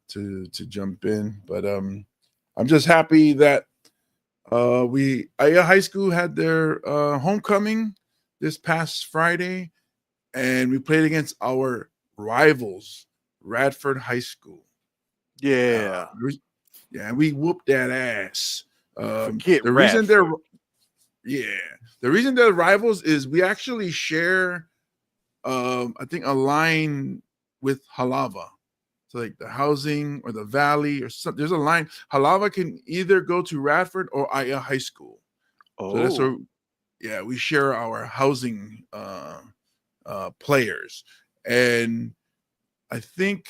to jump in, but I'm just happy that Aya High School had their homecoming this past Friday, and we played against our rivals, Radford High School. Yeah. Yeah, we whooped that ass. Forget The reason they're Radford. yeah, the reason they're rivals is we actually share, I think, a line with Halava. So like the housing or the valley or something. There's a line. Halava can either go to Radford or Aya High School. So that's Oh, where, yeah, we share our housing players, and I think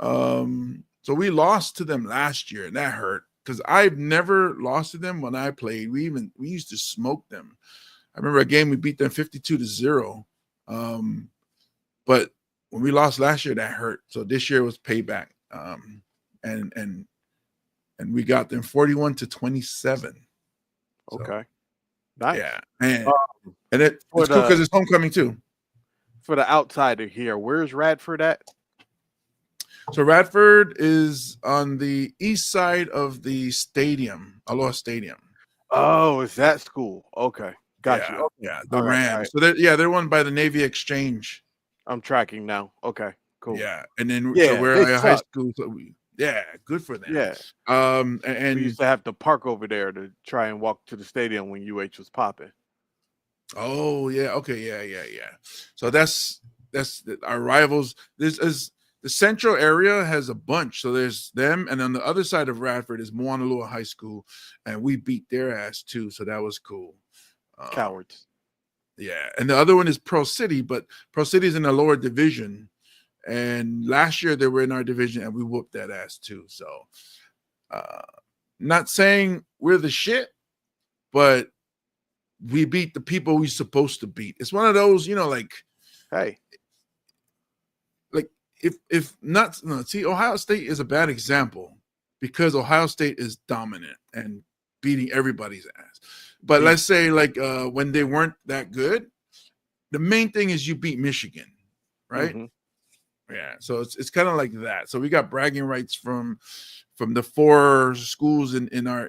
so we lost to them last year, and that hurt because I've never lost to them when I played. We used to smoke them. I remember a game we beat them 52-0. But when we lost last year, that hurt. So this year was payback. And and we got them 41-27. So okay. Nice. yeah, Um, and for it's cool because the it's homecoming too. for the outsider here, where's Radford at? So Radford is on the east side of the stadium, Aloha Stadium. Oh, it's that school. Okay. Got you. Yeah, Okay. yeah, the All right. All right. Rams. So they're won by the Navy Exchange. I'm tracking now. Okay. Cool. Yeah, and then so Yeah, we're they at a high suck. school. So yeah, good for them. Yeah. We And used to have to park over there to try and walk to the stadium when UH was popping. oh yeah, okay, yeah. So that's our rivals. This is the central area has a bunch. So there's them, and on the other side of Radford is Moanalua High School, and we beat their ass too. So that was cool. Um, Cowards. yeah, and the other one is Pro City, but Pro City is in the lower division. And last year they were in our division, and we whooped that ass too. So, uh, not saying we're the shit, but we beat the people we supposed to beat. It's one of those, Hey. like if not, no, see, Ohio State is a bad example because Ohio State is dominant and beating everybody's ass. But Yeah. let's say when they weren't that good, the main thing is you beat Michigan, right? Mm-hmm. Yeah, so it's kind of like that. So we got bragging rights from the four schools in our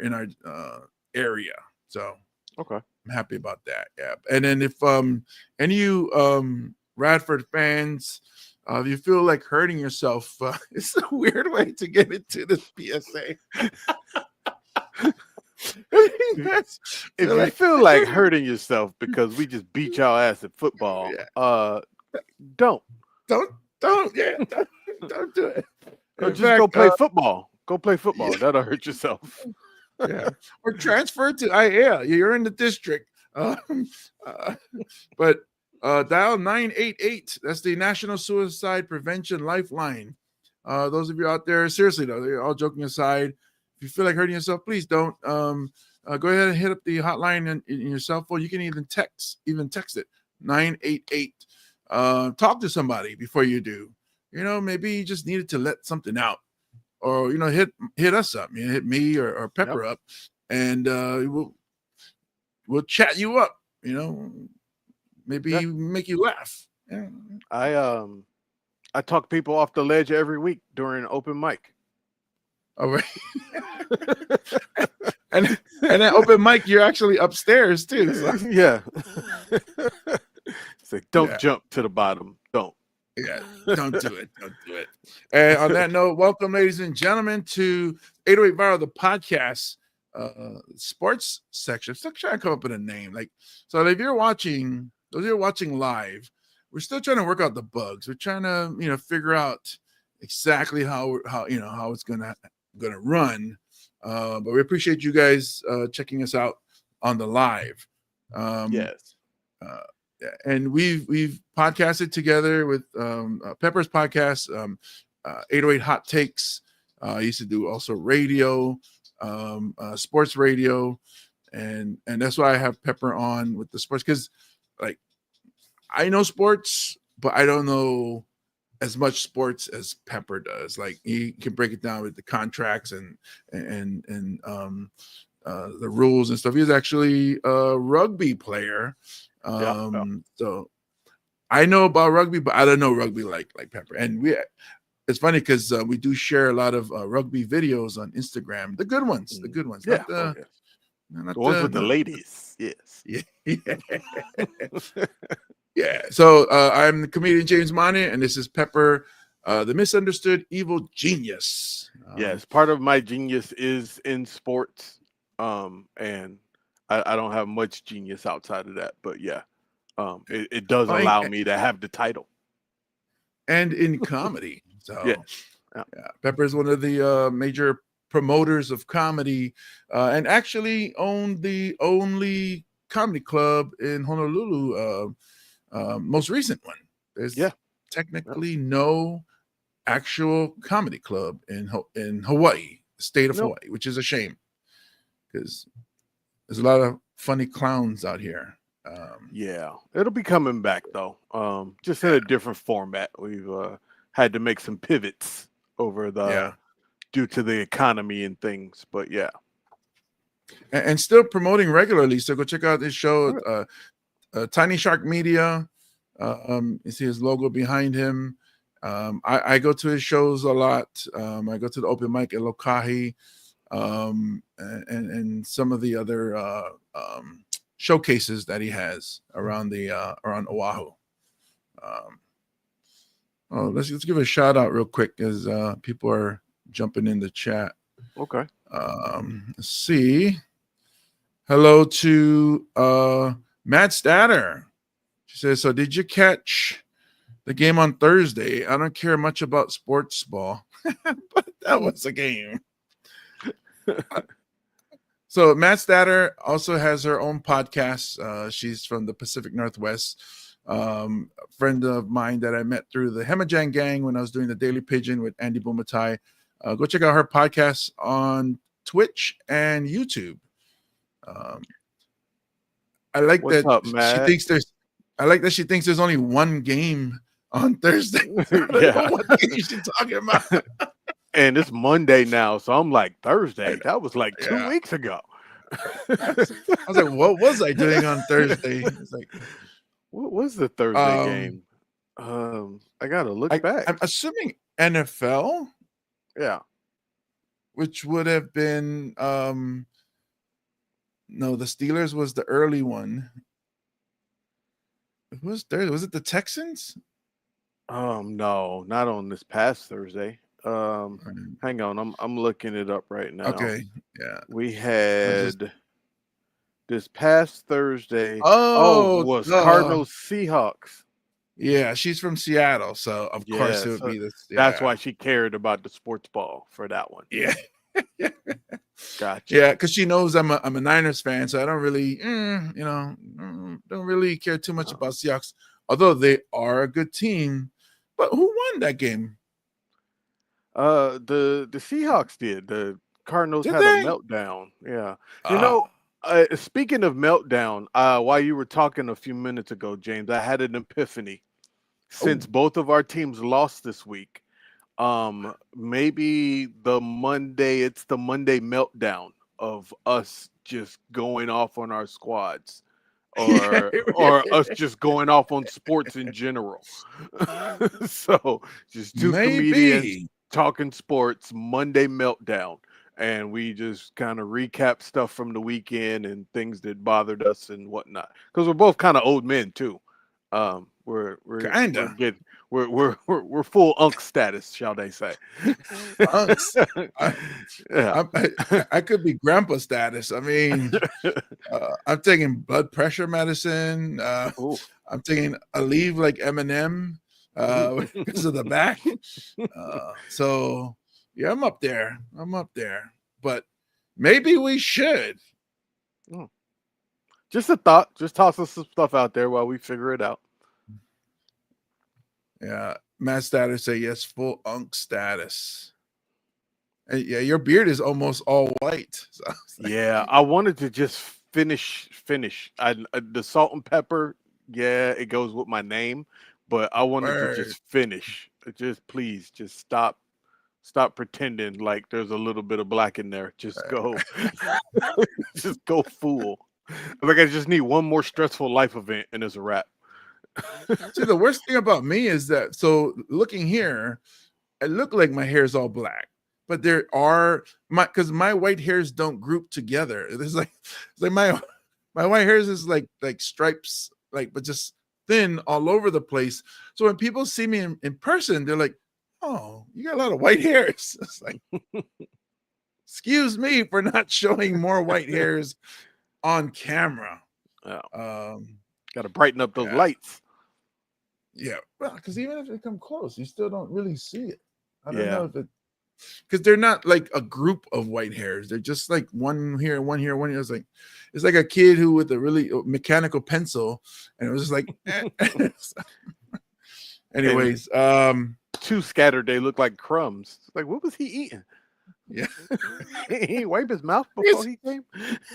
area. So Okay. I'm happy about that. Yeah, and then if any of you Radford fans, if you feel like hurting yourself, it's a weird way to get into this PSA. If you feel like hurting yourself because we just beat y'all ass at football, don't don't do it. just go play football. Go play football. Yeah. That'll hurt yourself. Yeah, or transfer to IA. You're in the district. But dial 988. That's the National Suicide Prevention Lifeline. Those of you out there, seriously though, all joking aside, if you feel like hurting yourself, please don't. Go ahead and hit up the hotline in your cell phone. You can even text it 988. Talk to somebody before you do. Maybe you just needed to let something out, or hit us up. Hit me or Pepper up, and we'll chat you up. Maybe make you laugh. Yeah. I talk people off the ledge every week during open mic. All right. and that open mic, you're actually upstairs too. So. Yeah. It's like, don't jump to the bottom. Don't. Yeah, don't do it. Don't do it. And on that note, welcome, ladies and gentlemen, to 808 Viral, the podcast sports section. I'm still trying to come up with a name. So if you're watching, those of you watching live, we're still trying to work out the bugs. We're trying to, figure out exactly how it's gonna run. But we appreciate you guys checking us out on the live. Yes. And we've podcasted together with Pepper's podcast, 808 Hot Takes. I used to do also radio, sports radio, and that's why I have Pepper on with the sports, because I know sports, but I don't know as much sports as Pepper does. He can break it down with the contracts and the rules and stuff. He's actually a rugby player. So I know about rugby, but I don't know rugby like Pepper. And it's funny because we do share a lot of rugby videos on Instagram. The good ones, Yeah. not the, Yes. not The ones with the not, ladies. Yes. yeah, yeah. So I'm the comedian James Money, and this is Pepper, the misunderstood evil genius. Yes. Part of my genius is in sports. And I don't have much genius outside of that, but yeah. It does Oh, allow me to have the title. and in comedy. So Yeah. yeah, Pepper is one of the major promoters of comedy, and actually owned the only comedy club in Honolulu. Most recent one. There's Yeah. technically no actual comedy club in Hawaii, the state of No. Hawaii, which is a shame because there's a lot of funny clowns out here. Yeah, it'll be coming back though. Just in a different format. We've had to make some pivots over Yeah, due to the economy and things. But yeah, and still promoting regularly. So go check out this show, All Tiny Shark Media. You see his logo behind him. I go to his shows a lot. I go to the open mic at Lokahi, and some of the other showcases that he has around around Oahu. Let's give a shout out real quick as people are jumping in the chat. okay. Let's see. Hello to Matt Statter. She says, so did you catch the game on Thursday? I don't care much about sports ball, but that was a game. So Matt Statter also has her own podcast. She's from the Pacific Northwest. A friend of mine that I met through the Hemajang Gang when I was doing the Daily Pigeon with Andy Bumatai. Go check out her podcast on Twitch and YouTube. I like What's that up, Matt? she thinks there's only one game on Thursday. Yeah. What game is she talking about? And it's Monday now, so I'm like Thursday. That was like 2 Yeah. weeks ago. I was like, what was I doing on Thursday? It's like, what was the Thursday game? I gotta look back. I'm assuming NFL. Yeah. Which would have been no, the Steelers was the early one. It was there. Was it the Texans? No, not on this past Thursday. Hang on, I'm looking it up right now. Okay, yeah. We had this past Thursday. Was Cardinals Seahawks. Yeah, she's from Seattle, so of course it would be this. Yeah. That's why she cared about the sports ball for that one. Yeah. Gotcha. Yeah, because she knows I'm a Niners fan, so I don't really, don't really care too much about Seahawks. Although they are a good team, but who won that game? The Seahawks did. The Cardinals had a meltdown. Yeah. Speaking of meltdown, while you were talking a few minutes ago, James, I had an epiphany. Since both of our teams lost this week, maybe it's the Monday meltdown of us just going off on our squads. Or us just going off on sports in general. So just two comedians talking sports, Monday meltdown, and we just kind of recap stuff from the weekend and things that bothered us and whatnot. Because we're both kind of old men too. We're full unk status, shall they say? I could be grandpa status. I mean, I'm taking blood pressure medicine. I'm taking a leave like Eminem because of the back. So yeah, I'm up there. But maybe we should. Just a thought. Just toss us some stuff out there while we figure it out. Yeah, Matt Status say yes, full unk status. And yeah, your beard is almost all white. So yeah, I wanted to just finish. The salt and pepper, yeah, it goes with my name, but I wanted to just finish. Please, just stop pretending like there's a little bit of black in there. Just go, just go full. Like I just need one more stressful life event, and it's a wrap. See, the worst thing about me is that, so looking here, I look like my hair is all black, but there are because my white hairs don't group together. It's like my white hairs is like stripes, like but just thin all over the place. So when people see me in person, they're like, "Oh, you got a lot of white hairs." It's like, excuse me for not showing more white hairs on camera. Oh, Um, got to brighten up those yeah. lights. Yeah, well, because even if they come close, you still don't really see it. I don't Yeah. know if it because they're not like a group of white hairs. They're just like one here, one here, one here. It's like a kid who with a really mechanical pencil, and it was just like. Anyways, Too scattered, they look like crumbs. It's like, what was he eating? yeah, He wiped his mouth before he came.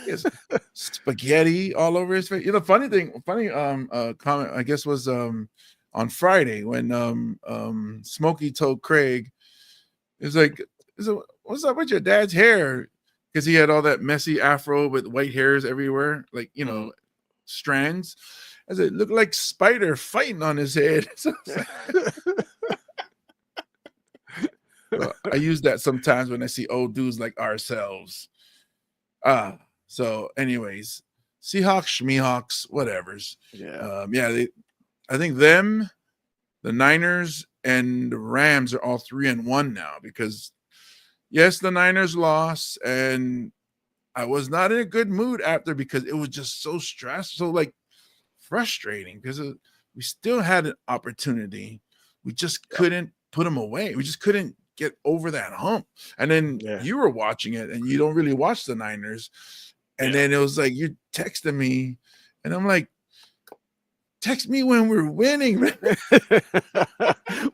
yes, spaghetti all over his face. You know, funny comment I guess was on Friday when Smokey told Craig, it's like, what's up with your dad's hair? Because he had all that messy afro with white hairs everywhere, like strands. I said, looked like Spider fighting on his head. So I use that sometimes when I see old dudes like ourselves. So anyways, Seahawks, Schmeehawks, whatever's. Yeah. I think the Niners and the Rams are all 3-1 now because yes, the Niners lost, and I was not in a good mood after because it was just so stressful, so like frustrating because we still had an opportunity. We just couldn't put them away. We just couldn't get over that hump. And then you were watching it and you don't really watch the Niners. And then it was like, you're texting me and I'm like, text me when we're winning.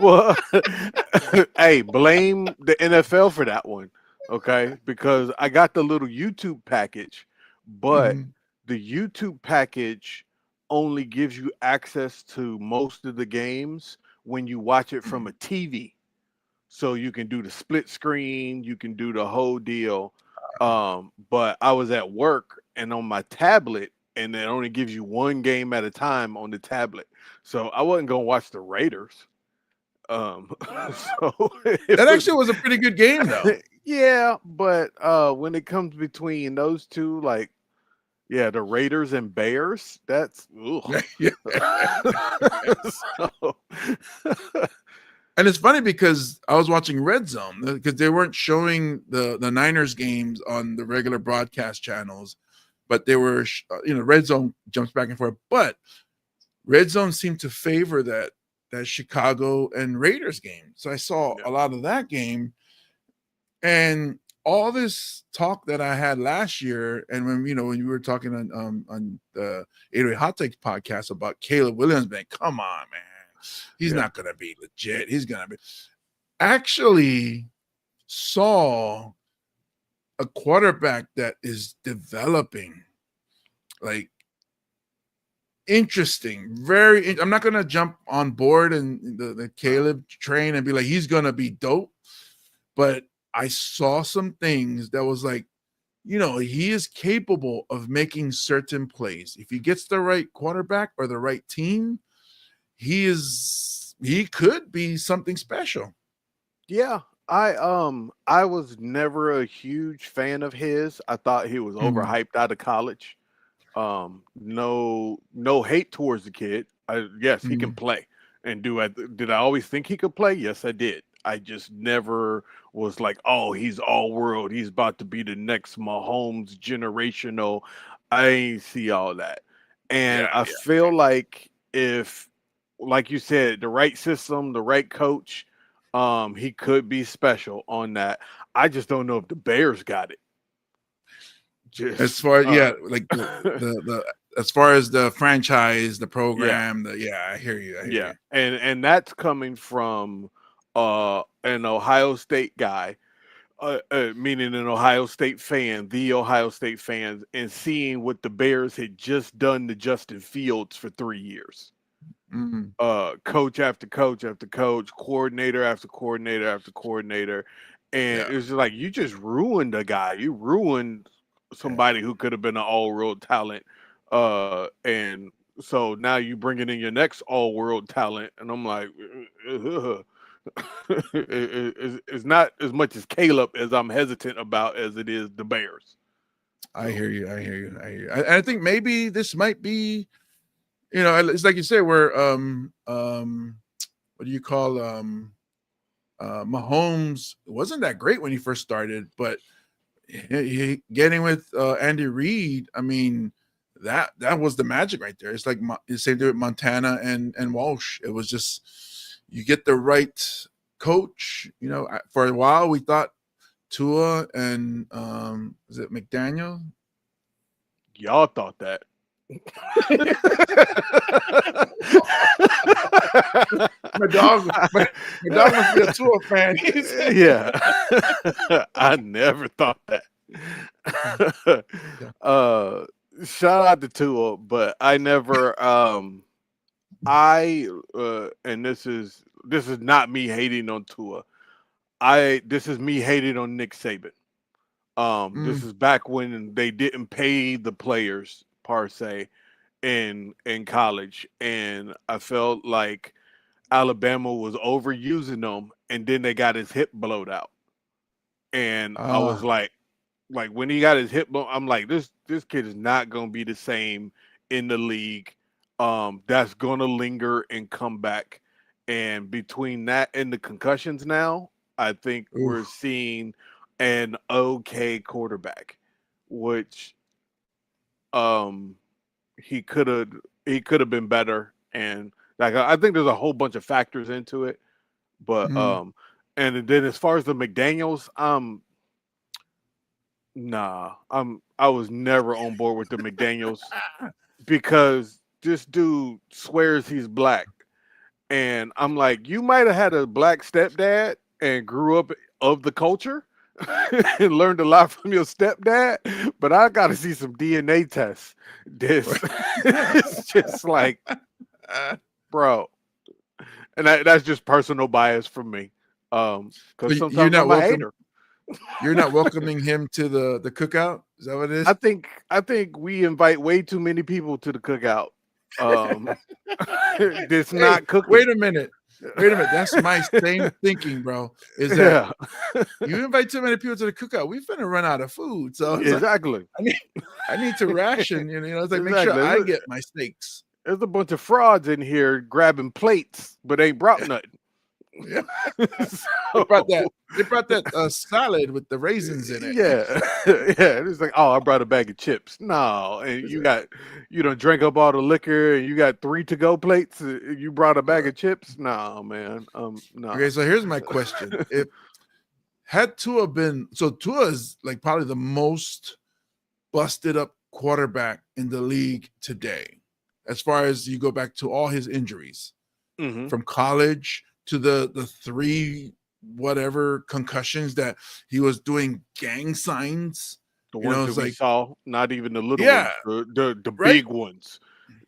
Well, hey, blame the NFL for that one, okay? Because I got the little YouTube package, but the YouTube package only gives you access to most of the games when you watch it from a TV. So you can do the split screen, you can do the whole deal. But I was at work and on my tablet, and it only gives you one game at a time on the tablet. So I wasn't gonna watch the Raiders. So that actually was a pretty good game, though. Yeah, but when it comes between those two, like, the Raiders and Bears, that's so, and it's funny because I was watching Red Zone because they weren't showing the Niners games on the regular broadcast channels, but they were, Red Zone jumps back and forth. But Red Zone seemed to favor that Chicago and Raiders game. So I saw a lot of that game. And all this talk that I had last year, and when you were talking on the 808 Hot Takes podcast about Caleb Williams, man, come on, man. He's not going to be legit. He's going to be. Actually saw a quarterback that is developing, like, interesting. I'm not going to jump on board and the Caleb train and be like, he's going to be dope. But I saw some things that was like, he is capable of making certain plays. If he gets the right quarterback or the right team, he could be something special. Yeah, I was never a huge fan of his. I thought he was overhyped out of college. No hate towards the kid. Yes, he can play. And did I always think he could play? Yes, I did. I just never was like, oh, he's all world. He's about to be the next Mahomes generational. I ain't see all that. And I feel like if, like you said, the right system, the right coach, he could be special on that. I just don't know if the Bears got it. As far like the as far as the franchise, the program, I hear you. And that's coming from an Ohio State guy, meaning an Ohio State fan, the Ohio State fans, and seeing what the Bears had just done to Justin Fields for 3 years. Coach after coach after coach, coordinator after coordinator after coordinator, and it was just like, you just ruined a guy. You ruined somebody who could have been an all-world talent, and so now you bringing in your next all-world talent, and I'm like, It's not as much as Caleb as I'm hesitant about as it is the Bears. I hear you. I think maybe this might be, it's like you say, where what do you call Mahomes wasn't that great when he first started, but getting with Andy Reid, I mean, that was the magic right there. It's like the same thing with Montana and Walsh. It was just you get the right coach. For a while we thought Tua and is it McDaniel? Y'all thought that. my dog must be a Tua fan. Yeah. I never thought that. Shout out to Tua, but I never and this is not me hating on Tua. This is me hating on Nick Saban. This is back when they didn't pay the players per se in college, and I felt like Alabama was overusing them, and then they got his hip blowed out, and I was like when he got his hip blown, I'm like, this kid is not gonna be the same in the league. That's gonna linger and come back, and between that and the concussions now, I think we're seeing an okay quarterback, which he could have been better, and like I think there's a whole bunch of factors into it, but and then as far as the McDaniels, I was never on board with the McDaniels because this dude swears he's black, and I'm like, you might have had a black stepdad and grew up of the culture and learned a lot from your stepdad, but I got to see some DNA tests. It's just like, bro, and that's just personal bias from me. Because sometimes I'm a hater. You're not welcoming him to the cookout. Is that what it is? I think we invite way too many people to the cookout. It's not cooking. Wait a minute. That's my same thinking, bro. Is that you invite too many people to the cookout, we're gonna run out of food. So exactly, like, I need to ration. It's like make sure I get my steaks. There's a bunch of frauds in here grabbing plates, but ain't brought nothing. Yeah. They brought that salad with the raisins in it. Yeah. It's like, oh, I brought a bag of chips. No, and you don't drink up all the liquor, and you got 3 to-go plates. You brought a bag of chips. No, man. No. Okay, so here's my question: if had Tua been, so Tua is like probably the most busted up quarterback in the league today, as far as you go back to all his injuries from college to the 3 whatever concussions that he was doing gang signs. The ones that we saw, not even the little ones, the big ones.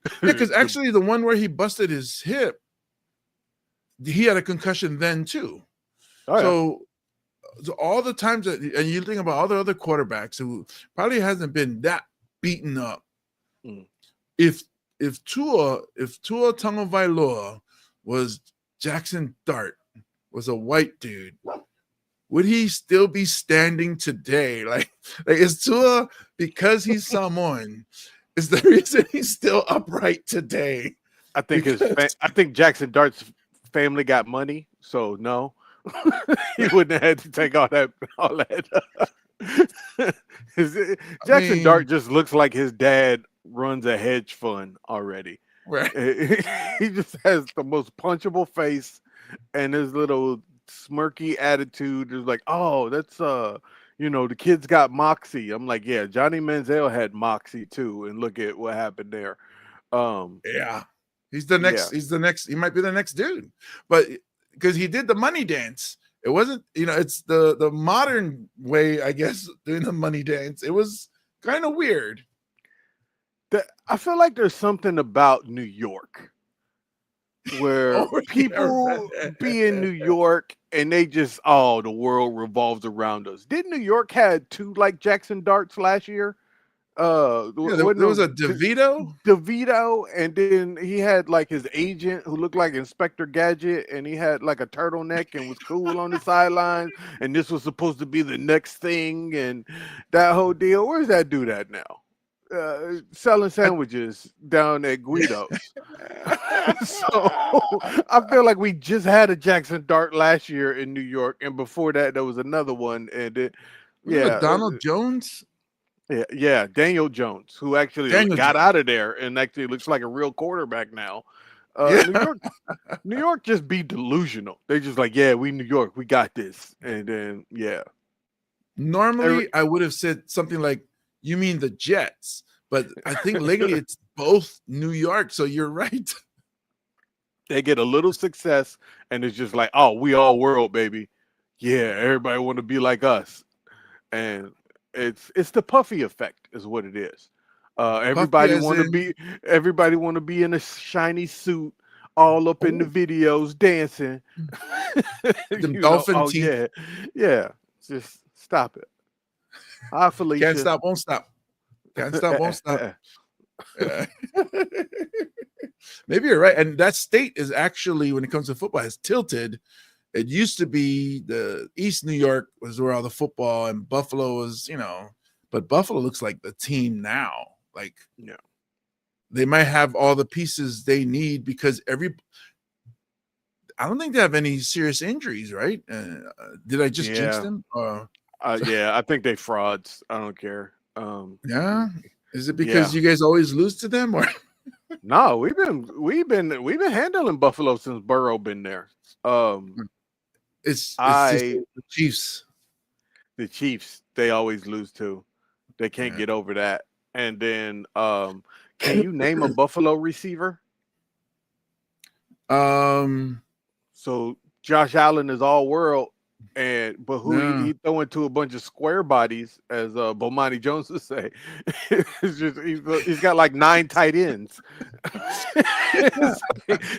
Yeah, because actually the one where he busted his hip, he had a concussion then too. So all the times that, and you think about all the other quarterbacks who probably hasn't been that beaten up. If Tua Tagovailoa was Jackson Dart, was a white dude, would he still be standing today? Like is Tua, because he's Samoan, is the reason he's still upright today? I think I think Jackson Dart's family got money, so no, he wouldn't have had to take all that. Jackson Dart just looks like his dad runs a hedge fund already. Right. He just has the most punchable face, and his little smirky attitude is like, oh, that's the kid's got moxie. I'm like, yeah, Johnny Manziel had moxie too, and look at what happened there. Yeah, he's the next. He might be the next dude, but because he did the money dance, it wasn't. It's the modern way, I guess, doing the money dance. It was kind of weird. I feel like there's something about New York where people be in New York and they just, the world revolves around us. Didn't New York had 2 like Jackson Darts last year? Yeah, there was a DeVito. DeVito, and then he had like his agent who looked like Inspector Gadget, and he had like a turtleneck and was cool on the sidelines, and this was supposed to be the next thing, and that whole deal. Where's that dude at now? Selling sandwiches down at Guido's. So I feel like we just had a Jackson Dart last year in New York, and before that there was another one, and Donald Jones. Yeah, Daniel Jones, who actually got out of there and actually looks like a real quarterback now. New York just be delusional. They're just like, yeah, we New York, we got this, and then yeah. Normally, I would have said something like, "You mean the Jets?" But I think lately it's both New York. So you're right. They get a little success, and it's just like, oh, we all world, baby. Yeah, everybody want to be like us, and it's the Puffy effect, is what it is. Everybody want to be in a shiny suit, all up in the videos dancing. The dolphin teeth. Yeah. Just stop it. Hi, Felicia. Can't stop, won't stop. Can't stop, won't stop. Yeah. Maybe you're right. And that state is actually, when it comes to football, has tilted. It used to be the East New York was where all the football, and Buffalo was, but Buffalo looks like the team now. Like, they might have all the pieces they need because I don't think they have any serious injuries, right? Did I just jinx them? Yeah, I think they frauds. I don't care. Yeah. Is it because you guys always lose to them, or? No, we've been handling Buffalo since Burrow been there. It's the Chiefs. The Chiefs, they always lose to. They can't get over that. And then, can you name a Buffalo receiver? So Josh Allen is all world, but who he throwing to a bunch of square bodies, as Bomani Jones would say. It's just he's got like 9 tight ends.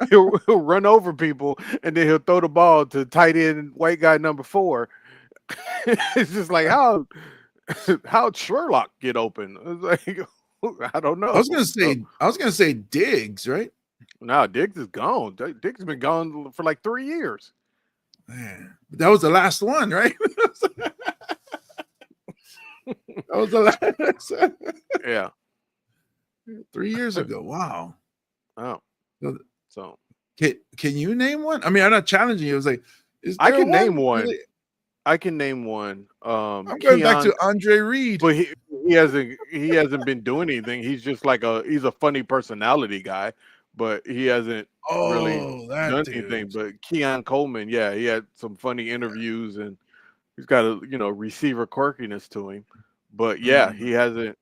he'll run over people, and then he'll throw the ball to tight end white guy number 4. It's just like how'd Sherlock get open? It's like, I don't know. I was gonna say Diggs, right? No, Diggs is gone. Diggs has been gone for like 3 years. Man, that was the last one, right? That was the last. Yeah. 3 years ago. Wow. Oh. So can you name one? I mean, I'm not challenging you. It was like, I can name one. I can name one. I'm going back to Andre Reed. But he hasn't been doing anything. He's just like he's a funny personality guy, but he hasn't really done anything. But Keon Coleman, yeah, he had some funny interviews, and he's got a receiver quirkiness to him. But yeah, he hasn't.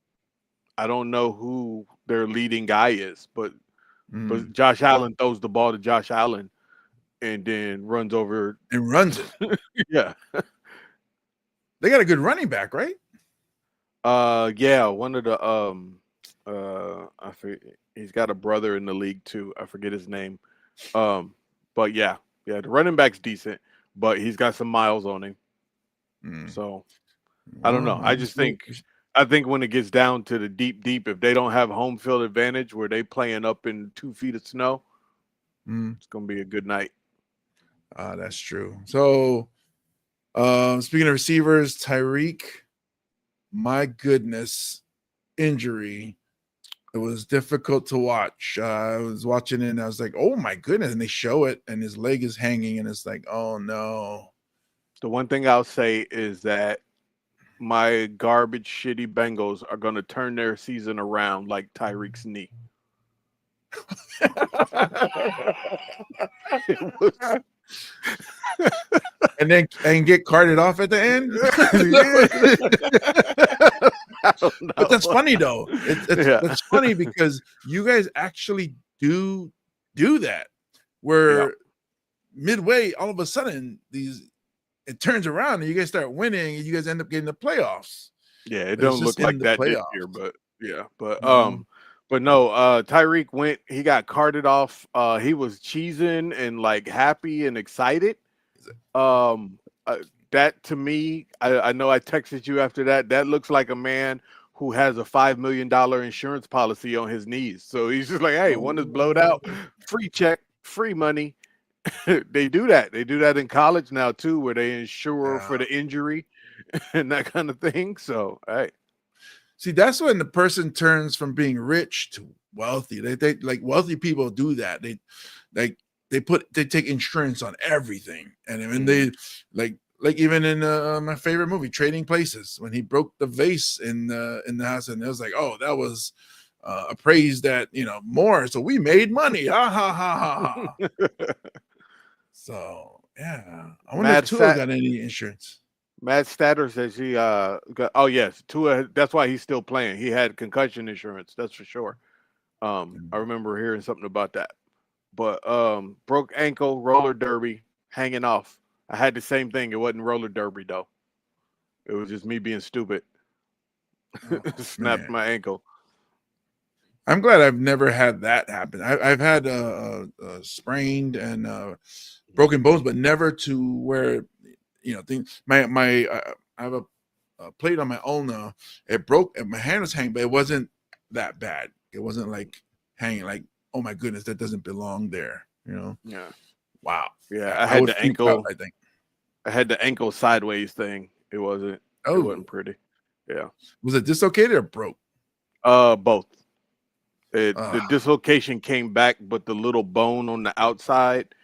I don't know who their leading guy is, but Josh Allen throws the ball to Josh Allen and then runs over and runs it. Yeah. They got a good running back, right? Yeah, one of the I forget, he's got a brother in the league too. I forget his name. But yeah, the running back's decent, but he's got some miles on him. So I don't know. I think when it gets down to the deep, if they don't have home field advantage where they playing up in 2 feet of snow, it's gonna be a good night. That's true. So speaking of receivers, Tyreek, my goodness, injury. It was difficult to watch. I was watching it and I was like, oh my goodness. And they show it and his leg is hanging and it's like, oh no. The one thing I'll say is that my garbage, shitty Bengals are going to turn their season around like Tyreek's knee. and get carted off at the end. But that's funny though. It's funny because you guys actually do that, where midway all of a sudden it turns around and you guys start winning and you guys end up getting the playoffs. Yeah, it don't look like that this year, but but no, Tyreek went, he got carted off. He was cheesing and like happy and excited. That to me, I know I texted you after that. That looks like a man who has a $5 million insurance policy on his knees. So he's just like, hey, one is blowed Oh. out, free check, free money. They do that. They do that in college now too, where they insure for Yeah. the injury and that kind of thing. So, hey, See, that's when the person turns from being rich to wealthy. They like wealthy people do that. Like they take insurance on everything, and when they like even in my favorite movie, Trading Places, when he broke the vase in the house, and it was like, oh, that was appraised at more, so we made money. Ha ha ha ha ha. So yeah, I wonder if Tua got any insurance. Matt Statter says he got, oh yes, Tua, that's why he's still playing. He had concussion insurance, that's for sure. I remember hearing something about that. But broke ankle, roller derby, hanging off. I had the same thing. It wasn't roller derby though. It was just me being stupid. Oh, Snapped my ankle. I'm glad I've never had that happen. I've had sprained and broken bones, but never to where things. I have a plate on my ulna. It broke, and my hand was hanging, but it wasn't that bad. It wasn't like hanging. Like, oh my goodness, that doesn't belong there. Yeah. Wow. Yeah, I had the ankle. Out, I think I had the ankle sideways thing. It wasn't. Oh, it wasn't pretty. Yeah. Was it dislocated or broke? Both. The dislocation came back, but the little bone on the outside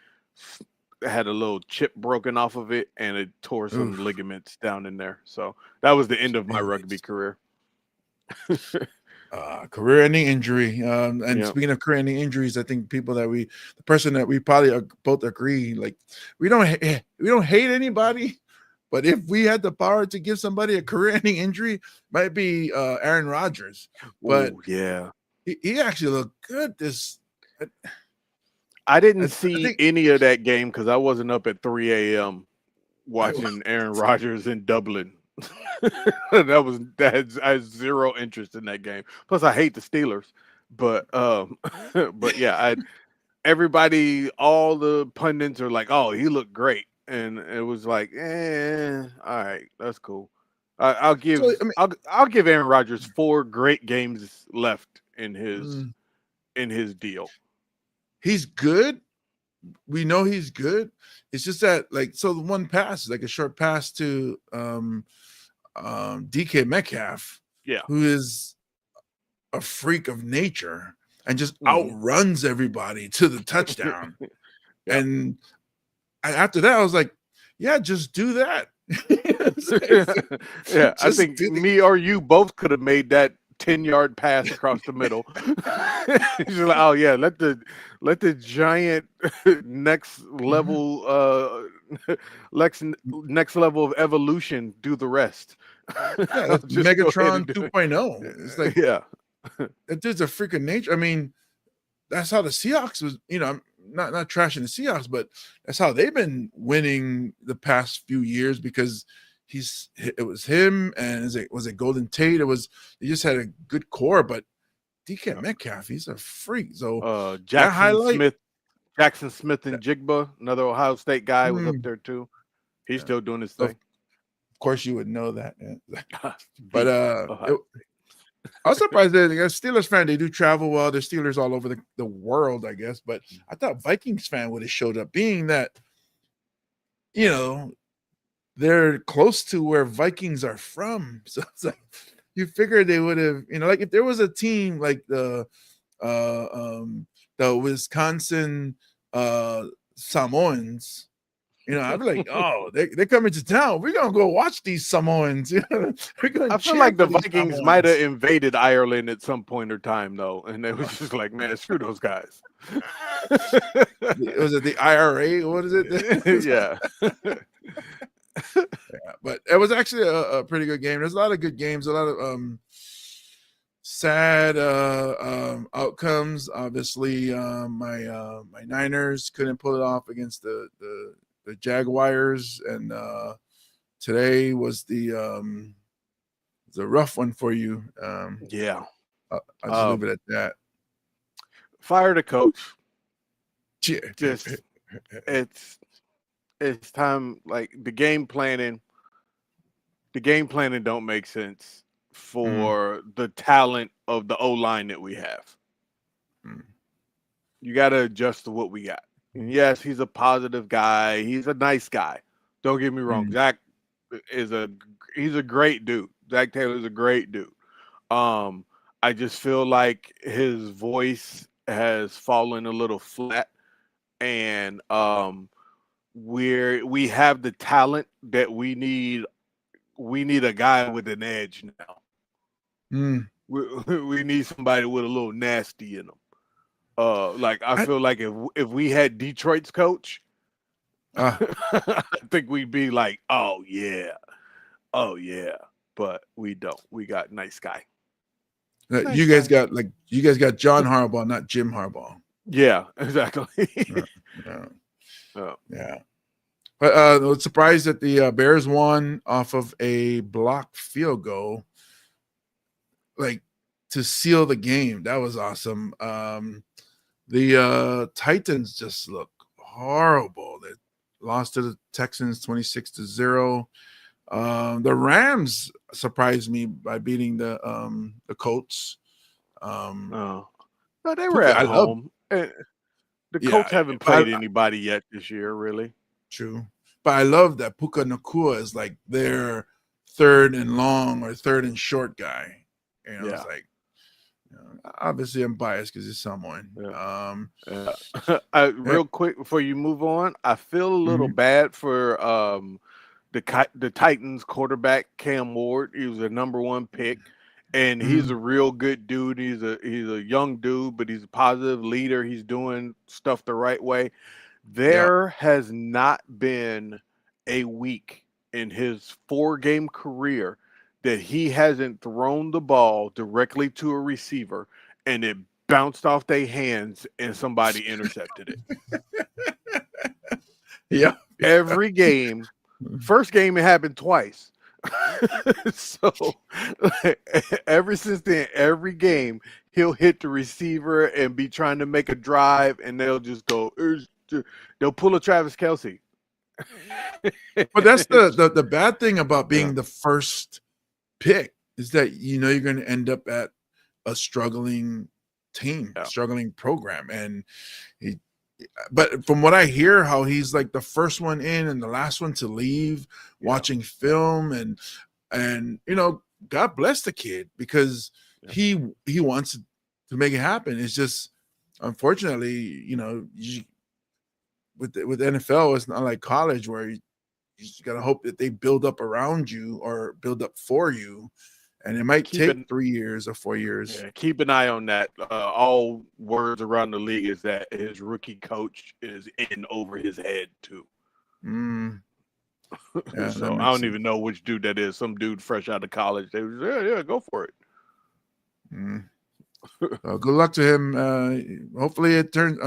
had a little chip broken off of it, and it tore some ligaments down in there. So that was the end of my rugby career. Career-ending injury. And speaking of career-ending injuries, I think the person that we probably both agree, like we don't hate anybody, but if we had the power to give somebody a career-ending injury, might be Aaron Rodgers. But yeah, he actually looked good. I didn't see any of that game because I wasn't up at 3 a.m. watching Aaron Rodgers in Dublin. I had zero interest in that game. Plus, I hate the Steelers. But but yeah, everybody, all the pundits are like, "Oh, he looked great," and it was like, all right, that's cool. I'll give Aaron Rodgers 4 great games left in his deal. He's good. We know he's good. It's just that, like, so the one pass, like a short pass to DK Metcalf, who is a freak of nature and just outruns everybody to the touchdown. And after that, I was like, yeah, just do that. Yeah, I think me or you both could have made that 10-yard pass across the middle. He's like, oh yeah, let the giant next level next level of evolution do the rest. Yeah, Megatron 2.0. It's like, that dude's a freak of nature. I mean, that's how the Seahawks was, I'm not trashing the Seahawks, but that's how they've been winning the past few years, because it was him and was it Golden Tate? He just had a good core, but DK Metcalf, he's a freak. So Jackson Smith and Jigba, another Ohio State guy, was up there too. He's still doing his thing. Of course, you would know that. But I was surprised that Steelers fan, they do travel well. There's Steelers all over the world, I guess. But I thought Vikings fan would have showed up, being that, they're close to where Vikings are from. So it's like, you figure they would have, like if there was a team like the Wisconsin Samoans, I'd be like, oh, they're coming to town. We're gonna go watch these Samoans. I feel like the Vikings might have invaded Ireland at some point or time, though, and they was just like, man, screw those guys. Was it the IRA? What is it? Yeah. But it was actually a pretty good game. There's a lot of good games, a lot of sad outcomes. Obviously, my Niners couldn't pull it off against the Jaguars, and today was the rough one for you. I'll just leave it at that. Fire the coach. Yeah. Just it's time. Like the game planning don't make sense for the talent of the O-line that we have. Mm. You got to adjust to what we got. And yes, he's a positive guy. He's a nice guy. Don't get me wrong. Zach he's a great dude. Zach Taylor's a great dude. I just feel like his voice has fallen a little flat, and we have the talent that we need. We need a guy with an edge now. We need somebody with a little nasty in them. I feel like if we had Detroit's coach, I think we'd be like, oh yeah. But we don't. We got nice guy. You guys got John Harbaugh, not Jim Harbaugh. Yeah, exactly. Yeah. But I was surprised that the Bears won off of a blocked field goal, like to seal the game. That was awesome. The Titans just look horrible. They lost to the Texans 26-0. The Rams surprised me by beating the Colts. No, they were at home. The Colts haven't played anybody yet this year, really. True. But I love that Puka Nacua is like their third and long or third and short guy. It's like, obviously I'm biased because he's someone. Real quick before you move on, I feel a little bad for the Titans quarterback Cam Ward. He was a number 1 pick, and he's a real good dude. He's a young dude, but he's a positive leader. He's doing stuff the right way. There has not been a week in his 4-game career that he hasn't thrown the ball directly to a receiver and it bounced off their hands and somebody intercepted it. Every game. First game, it happened twice. So ever since then, every game, he'll hit the receiver and be trying to make a drive, and they'll just go, they'll pull a Travis Kelce. But that's the bad thing about being the first pick is that you're going to end up at a struggling team, struggling program, and but from what I hear, how he's like the first one in and the last one to leave, watching film, and God bless the kid because he wants to make it happen. It's just unfortunately, with NFL, it's not like college where you just gotta hope that they build up around you or build up for you, and it might take 3 years or 4 years. Yeah, keep an eye on that. All words around the league is that his rookie coach is in over his head too. So I don't even know which dude that is. Some dude fresh out of college. They was go for it. Good luck to him. Hopefully it turns.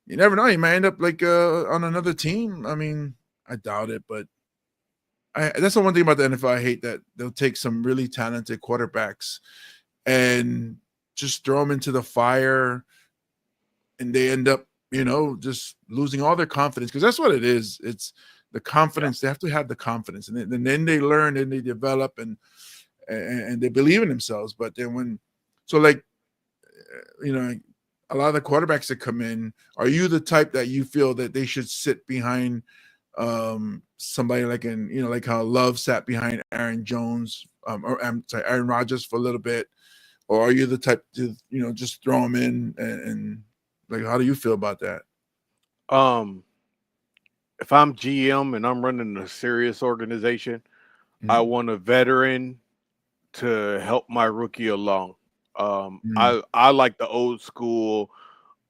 You never know. He might end up like on another team. I mean, I doubt it, but that's the one thing about the NFL I hate, that they'll take some really talented quarterbacks and just throw them into the fire, and they end up, just losing all their confidence, because that's what it is. It's the confidence. They have to have the confidence, and then they learn and they develop and they believe in themselves. But then a lot of the quarterbacks that come in, are you the type that you feel that they should sit behind somebody like like how Love sat behind Aaron Jones, Aaron Rodgers for a little bit, or are you the type to just throw them in and like, how do you feel about that? If I'm GM and I'm running a serious organization, I want a veteran to help my rookie along. I like the old school.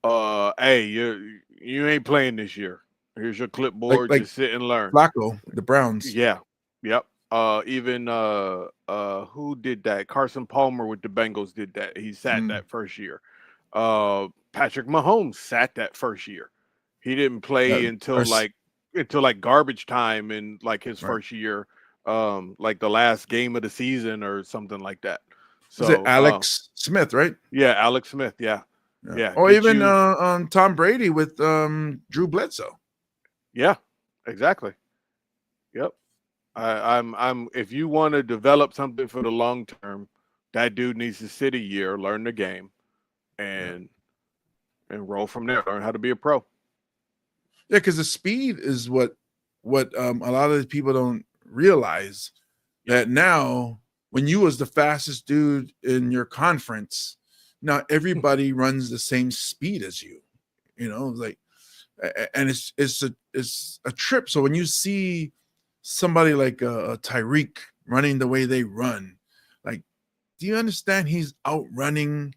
Hey, you ain't playing this year. Here's your clipboard. Like just sit and learn. Flacco, the Browns. Yeah. Yep. Even who did that? Carson Palmer with the Bengals did that. He sat that first year. Patrick Mahomes sat that first year. He didn't play until garbage time in like his first year, like the last game of the season or something like that. So is it Alex Smith, right? Yeah, Alex Smith. Yeah. Or even Tom Brady with Drew Bledsoe. Yeah, exactly. Yep. I'm if you want to develop something for the long term, that dude needs to sit a year, learn the game, Yeah, and roll from there. Learn how to be a pro. yeah, because the speed is what a lot of the people don't realize that now when you was the fastest dude in your conference, now everybody runs the same speed as you. You know, like, and it's a trip. So when you see somebody like a Tyreek running the way they run, like, do you understand he's outrunning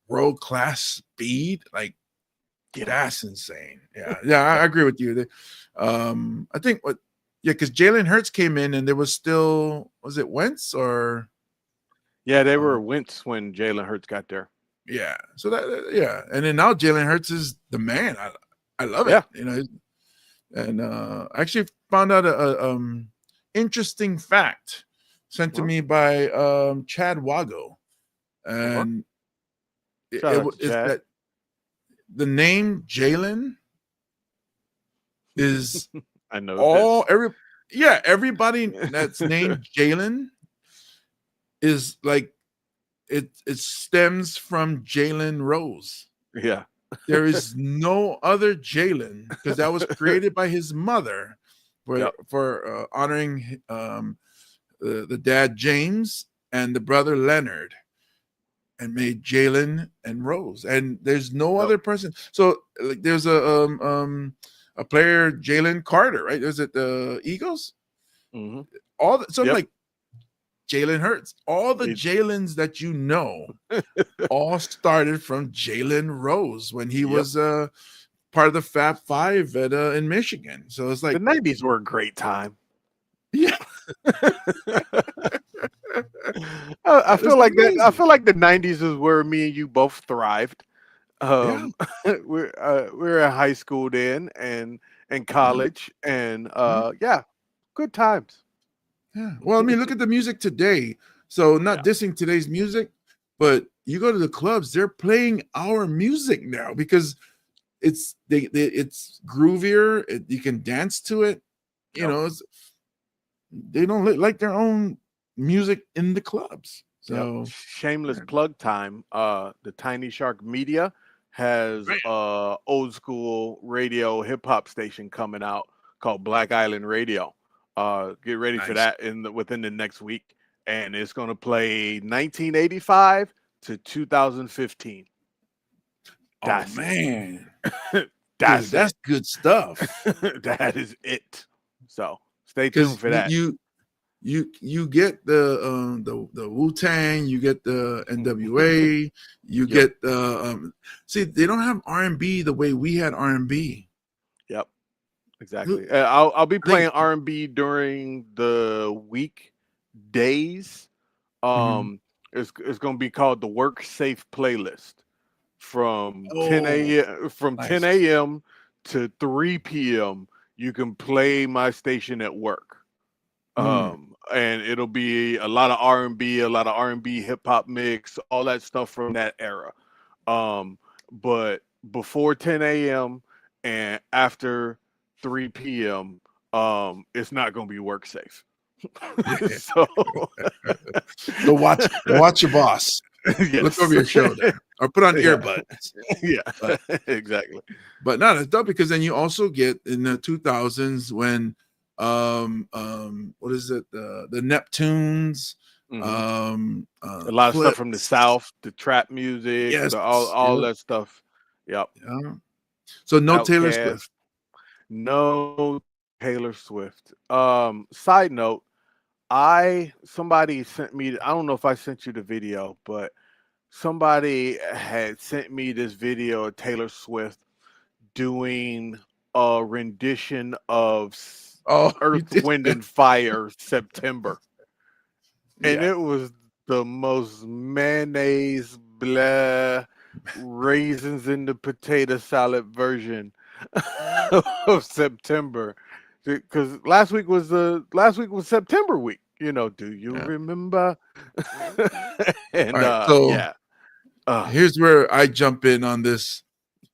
world class speed? Like, that's insane. Yeah, yeah, I agree with you. I think yeah, because Jalen Hurts came in and there was still, was it Wentz or Yeah, they uh, were Wentz when Jalen Hurts got there. yeah. So yeah, and then now Jalen Hurts is the man. I love it. Yeah. You know, and I actually found out a interesting fact sent to Well, me by Chad Wago, okay. and Shout out to it's Chad. that the name Jalen is I know this. everybody that's named Jalen is like it stems from Jalen Rose. Yeah. There is no other Jalen because that was created by his mother Yep. for honoring the dad James and the brother Leonard, and made Jalen and Rose. And there's no Yep. other person. So like there's a player, Jalen Carter, right? Is it the Eagles? Mm-hmm. So I'm Yep. like, Jalen Hurts. All the It- Jalen's that you know all started from Jalen Rose when he yep. was part of the Fab Five at in Michigan. So it's The like, 90s were a great time. yeah, I it's feel like that. I amazing. feel like the 90s is where me and you both thrived. Yeah, We're in high school then and yeah, college and yeah, yeah, good times. yeah. Well, I mean, look at the music today. So not Yeah. dissing today's music, but you go to the clubs, they're playing our music now because it's groovier. You can dance to it. You Yep. know, they don't like their own music in the clubs. Yep. So Shameless plug time. The Tiny Shark Media has right. old school radio hip hop station coming out called Black Island Radio. Get ready for Nice. that within the next week, and it's going to play 1985 to 2015. Oh That's man, it. dude, That's that's it. good stuff. That is it. So stay tuned Because for that. you get the Wu Tang, you get the NWA, you Yep. get the see, they don't have R&B the way we had R&B. Yep. Exactly. I'll be playing R&B during the weekdays. Mhm. It's going to be called the Work Safe Playlist from 10 Oh, a.m. from 10 nice. a.m. to 3 p.m. You can play my station at work. Mm. And it'll be a lot of R&B, a lot of R&B hip hop mix, all that stuff from that era. But before 10 a.m. and after 3 p.m., it's not going to be work safe. So So watch your boss. Look over yes. your shoulder or put on Yeah. earbuds. Yeah. But Exactly. but no, that's dope because then you also get in the 2000s when what is it, the Neptunes, Hmm. A lot of stuff from the Clips, South, the trap music, yes, all yep, that stuff. Yep. yeah. So no Taylor Outkast. Swift. No Taylor Swift. Side note, somebody sent me, I don't know if I sent you the video, but somebody had sent me this video of Taylor Swift doing a rendition of Oh, you Earth, did. Wind, and Fire September. And Yeah, it was the most mayonnaise, blah, raisins in the potato salad version of September. Because last week was September week. Do you yeah. remember? All And right, so yeah. Uh, here's where I jump in on this.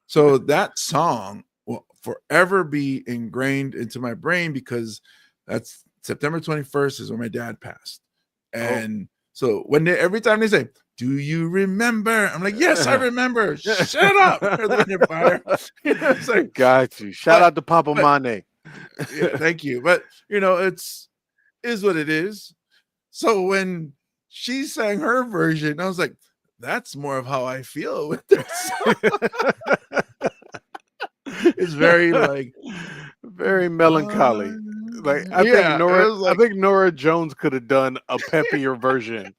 So that song will forever be ingrained into my brain because that's September 21st is when my dad passed. Oh. And so every time they say, "Do you remember?" I'm like, "Yes, I remember." Shut up, Earth, Wind and Fire. It's like, got you. Shout out to Papa Mane. yeah, thank you. But it's is what it is. So when she sang her version, I was like, that's more of how I feel with this. It's very like very melancholy. Like I think Nora Jones could have done a peppier version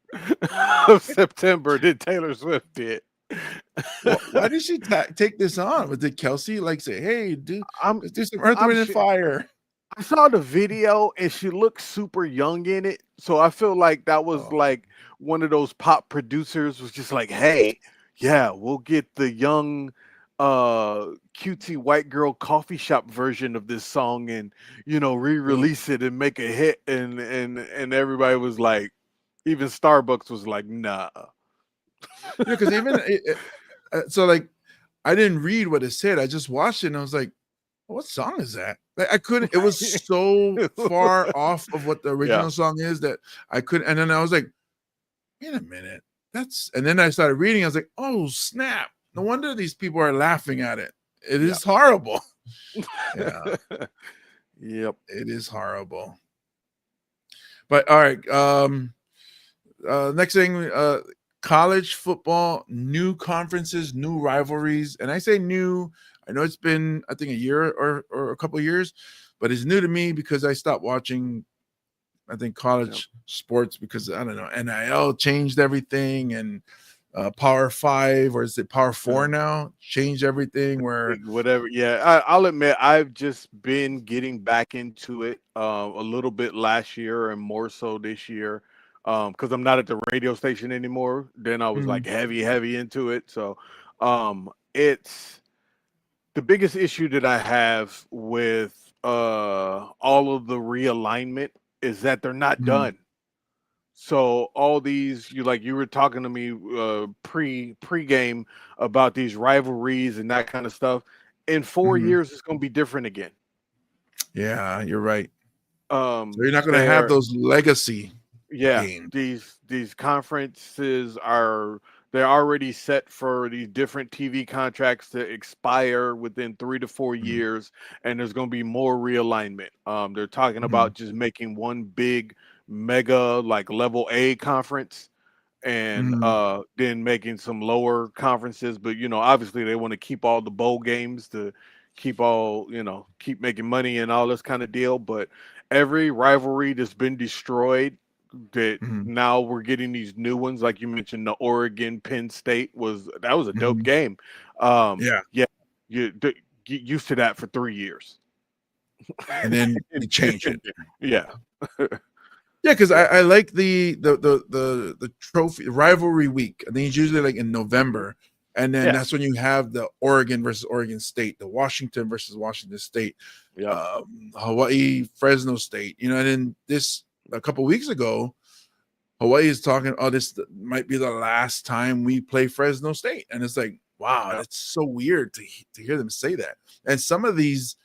of September than Taylor Swift did. Why did she take this on? Did Kelsey say, "Hey, let's do some Earth, Wind, and Fire"? I saw the video and she looked super young in it, so I feel like that was like one of those pop producers was just like, "Hey, yeah, we'll get the young, cutesy white girl coffee shop version of this song and re-release it and make a hit," and everybody was like, even Starbucks was like, "Nah." Yeah, because even so, like, I didn't read what it said. I just watched it and I was like, what song is that? Like, I couldn't. It was so far off of what the original song is that I couldn't. And then I was like, wait a minute, and then I started reading. I was like, oh snap! No wonder these people are laughing at it. It is horrible. Yeah. Yep. It is horrible. But all right. Next thing, college football, new conferences, new rivalries, and I say new. I know it's been, I think, a year or a couple of years, but it's new to me because I stopped watching, I think, college sports because, I don't know, NIL changed everything, and Power 5, or is it Power 4 now, changed everything where whatever. Yeah, I'll admit I've just been getting back into it a little bit last year and more so this year because I'm not at the radio station anymore. Then I was like heavy into it. So it's the biggest issue that I have with all of the realignment is that they're not done. So all these, you were talking to me pre-game about these rivalries and that kind of stuff. In 4 years, it's going to be different again. Yeah, you're right. So you're not going to have those legacy games. These conferences they're already set for these different TV contracts to expire within 3 to 4 years, and there's going to be more realignment. They're talking about just making one big mega level A conference and then making some lower conferences, but obviously they want to keep all the bowl games to keep making money and all this kind of deal. But every rivalry that's been destroyed, that now we're getting these new ones, like you mentioned, the Oregon Penn State was a dope game. You get used to that for 3 years, and then you change it. Yeah, because I like the trophy rivalry week. I think it's usually in November, and then that's when you have the Oregon versus Oregon State, the Washington versus Washington State, Hawaii Fresno State. And then this. A couple of weeks ago, Hawaii is talking, this might be the last time we play Fresno State. And it's like, wow, that's so weird to hear them say that. And some of these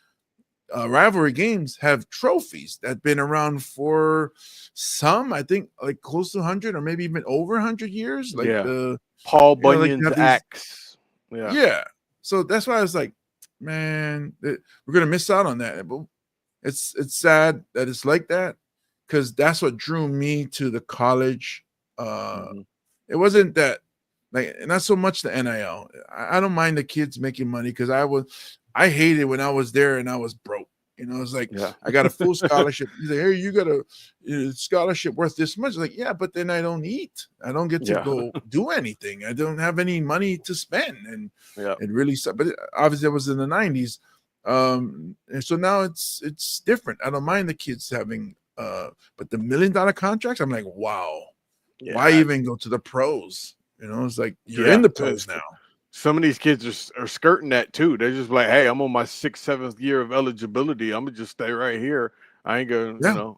rivalry games have trophies that have been around for some, I think, close to 100 or maybe even over 100 years. The Paul Bunyan's axe. Yeah. So that's why I was like, man, we're going to miss out on that. But it's sad that it's like that. Because that's what drew me to the college. It wasn't that, not so much the NIL. I don't mind the kids making money because I hated when I was there and I was broke. It's like, I got a full scholarship. He's like, hey, you got a scholarship worth this much. Like, yeah, but then I don't eat. I don't get to go do anything. I don't have any money to spend. And it really sucked. But obviously, it was in the 90s. And so now it's different. I don't mind the kids having. But the $1 million contracts, I'm like, wow, why even go to the pros? It's like you're in the pros now. Some of these kids are skirting that too. They're just like, hey, I'm on my 6th, 7th year of eligibility. I'm gonna just stay right here. I ain't gonna,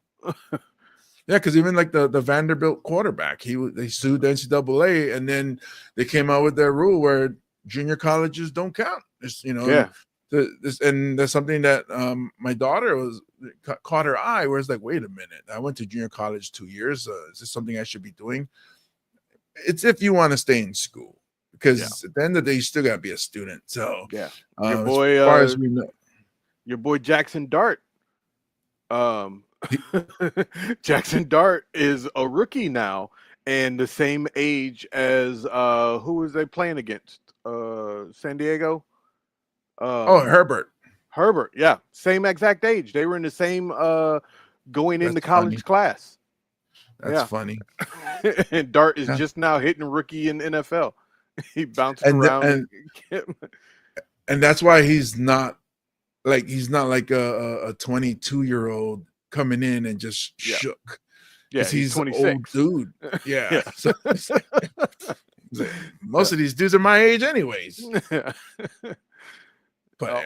because even the Vanderbilt quarterback, they sued the NCAA, and then they came out with their rule where junior colleges don't count. It's And that's something that my daughter caught her eye, where it's like, wait a minute, I went to junior college 2 years. Is this something I should be doing? It's if you want to stay in school, because at the end of the day, you still got to be a student. So Yeah. as far as we know, your boy Jackson Dart. Jackson Dart is a rookie now and the same age as who was they playing against? San Diego? Herbert. Herbert, yeah. Same exact age. They were in the same going into college class. That's funny. And Dart is just now hitting rookie in NFL. He bounced around. And that's why he's not like a 22-year-old coming in and just shook. Yeah, he's 26. Old dude. Yeah. So, most of these dudes are my age anyways. But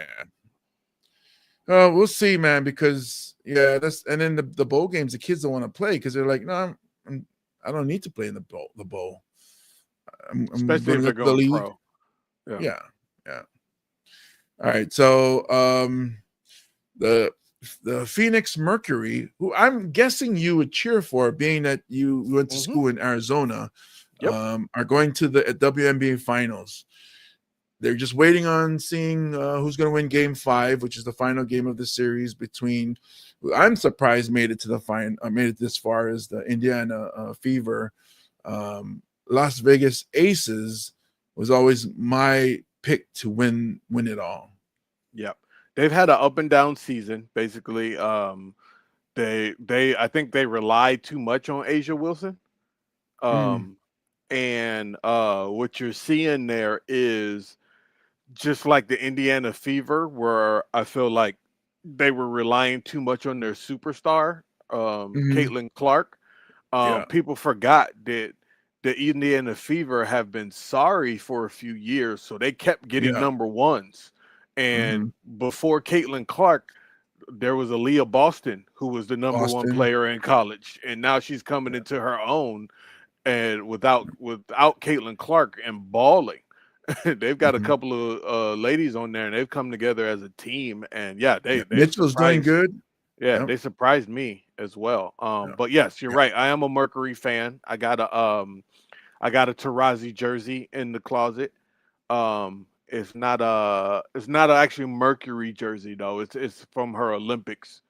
we'll see, man, because that's, and then the bowl games, the kids don't want to play because they're like, no, I don't need to play in the bowl. Especially if they're going pro. Yeah. All right, so the Phoenix Mercury, who I'm guessing you would cheer for, being that you went to school in Arizona, are going to the WNBA finals. They're just waiting on seeing who's going to win Game 5, which is the final game of the series between. I'm surprised made it to the final. Made it this far as the Indiana Fever. Las Vegas Aces was always my pick to win it all. Yep, they've had an up and down season. Basically, they I think they rely too much on Asia Wilson. And what you're seeing there is just like the Indiana Fever, where I feel like they were relying too much on their superstar, Caitlin Clark. People forgot that the Indiana Fever have been sorry for a few years, so they kept getting number ones. And before Caitlin Clark, there was Aaliyah Boston, who was the number one player in college, and now she's coming into her own, and without Caitlin Clark and balling. They've got a couple of ladies on there, and they've come together as a team. And they Mitchell's doing good. Yeah, they surprised me as well. But yes, you're right. I am a Mercury fan. I got a Taurasi jersey in the closet. It's not actually Mercury jersey though. It's from her Olympics.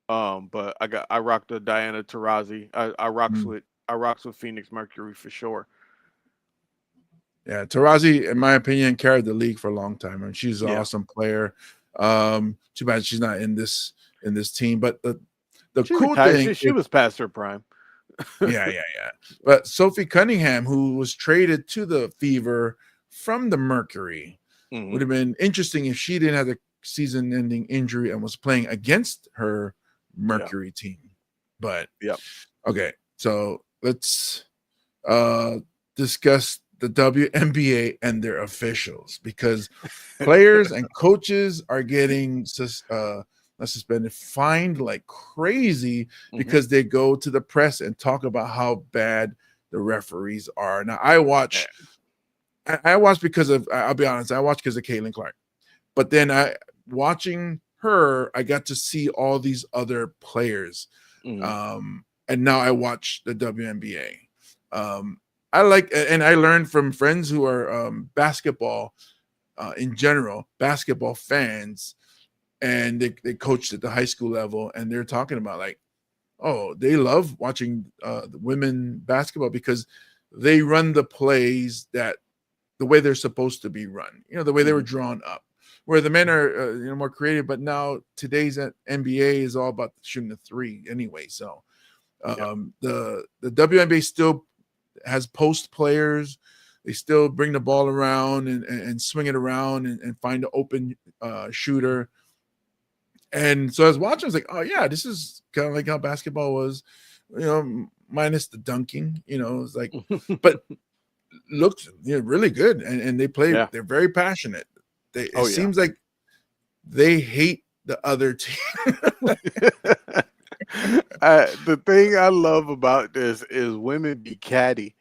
But I rocked the Diana Taurasi. I rocks with Phoenix Mercury for sure. Yeah, Taurasi, in my opinion, carried the league for a long time. I mean, she's an awesome player. Too bad she's not in this team. But the cool thing, she was past her prime. yeah. But Sophie Cunningham, who was traded to the Fever from the Mercury, would have been interesting if she didn't have the season-ending injury and was playing against her Mercury team. But okay, so let's discuss the WNBA and their officials, because players and coaches are getting suspended, fined like crazy because they go to the press and talk about how bad the referees are. Now I watch because of, I'll be honest, I watch because of Caitlin Clark, but then watching her, I got to see all these other players, and now I watch the WNBA. I like, and I learned from friends who are basketball in general, basketball fans, and they coached at the high school level, and they're talking about like, oh, they love watching the women basketball because they run the plays that the way they're supposed to be run, the way they were drawn up, where the men are more creative. But now today's NBA is all about shooting the three anyway. So the WNBA still has post players. They still bring the ball around and swing it around and find an open shooter. And so I was watching, I was like, oh yeah, this is kind of like how basketball was, minus the dunking, it's like, but looked really good. And they play, they're very passionate. It seems like they hate the other team. The thing I love about this is women be catty,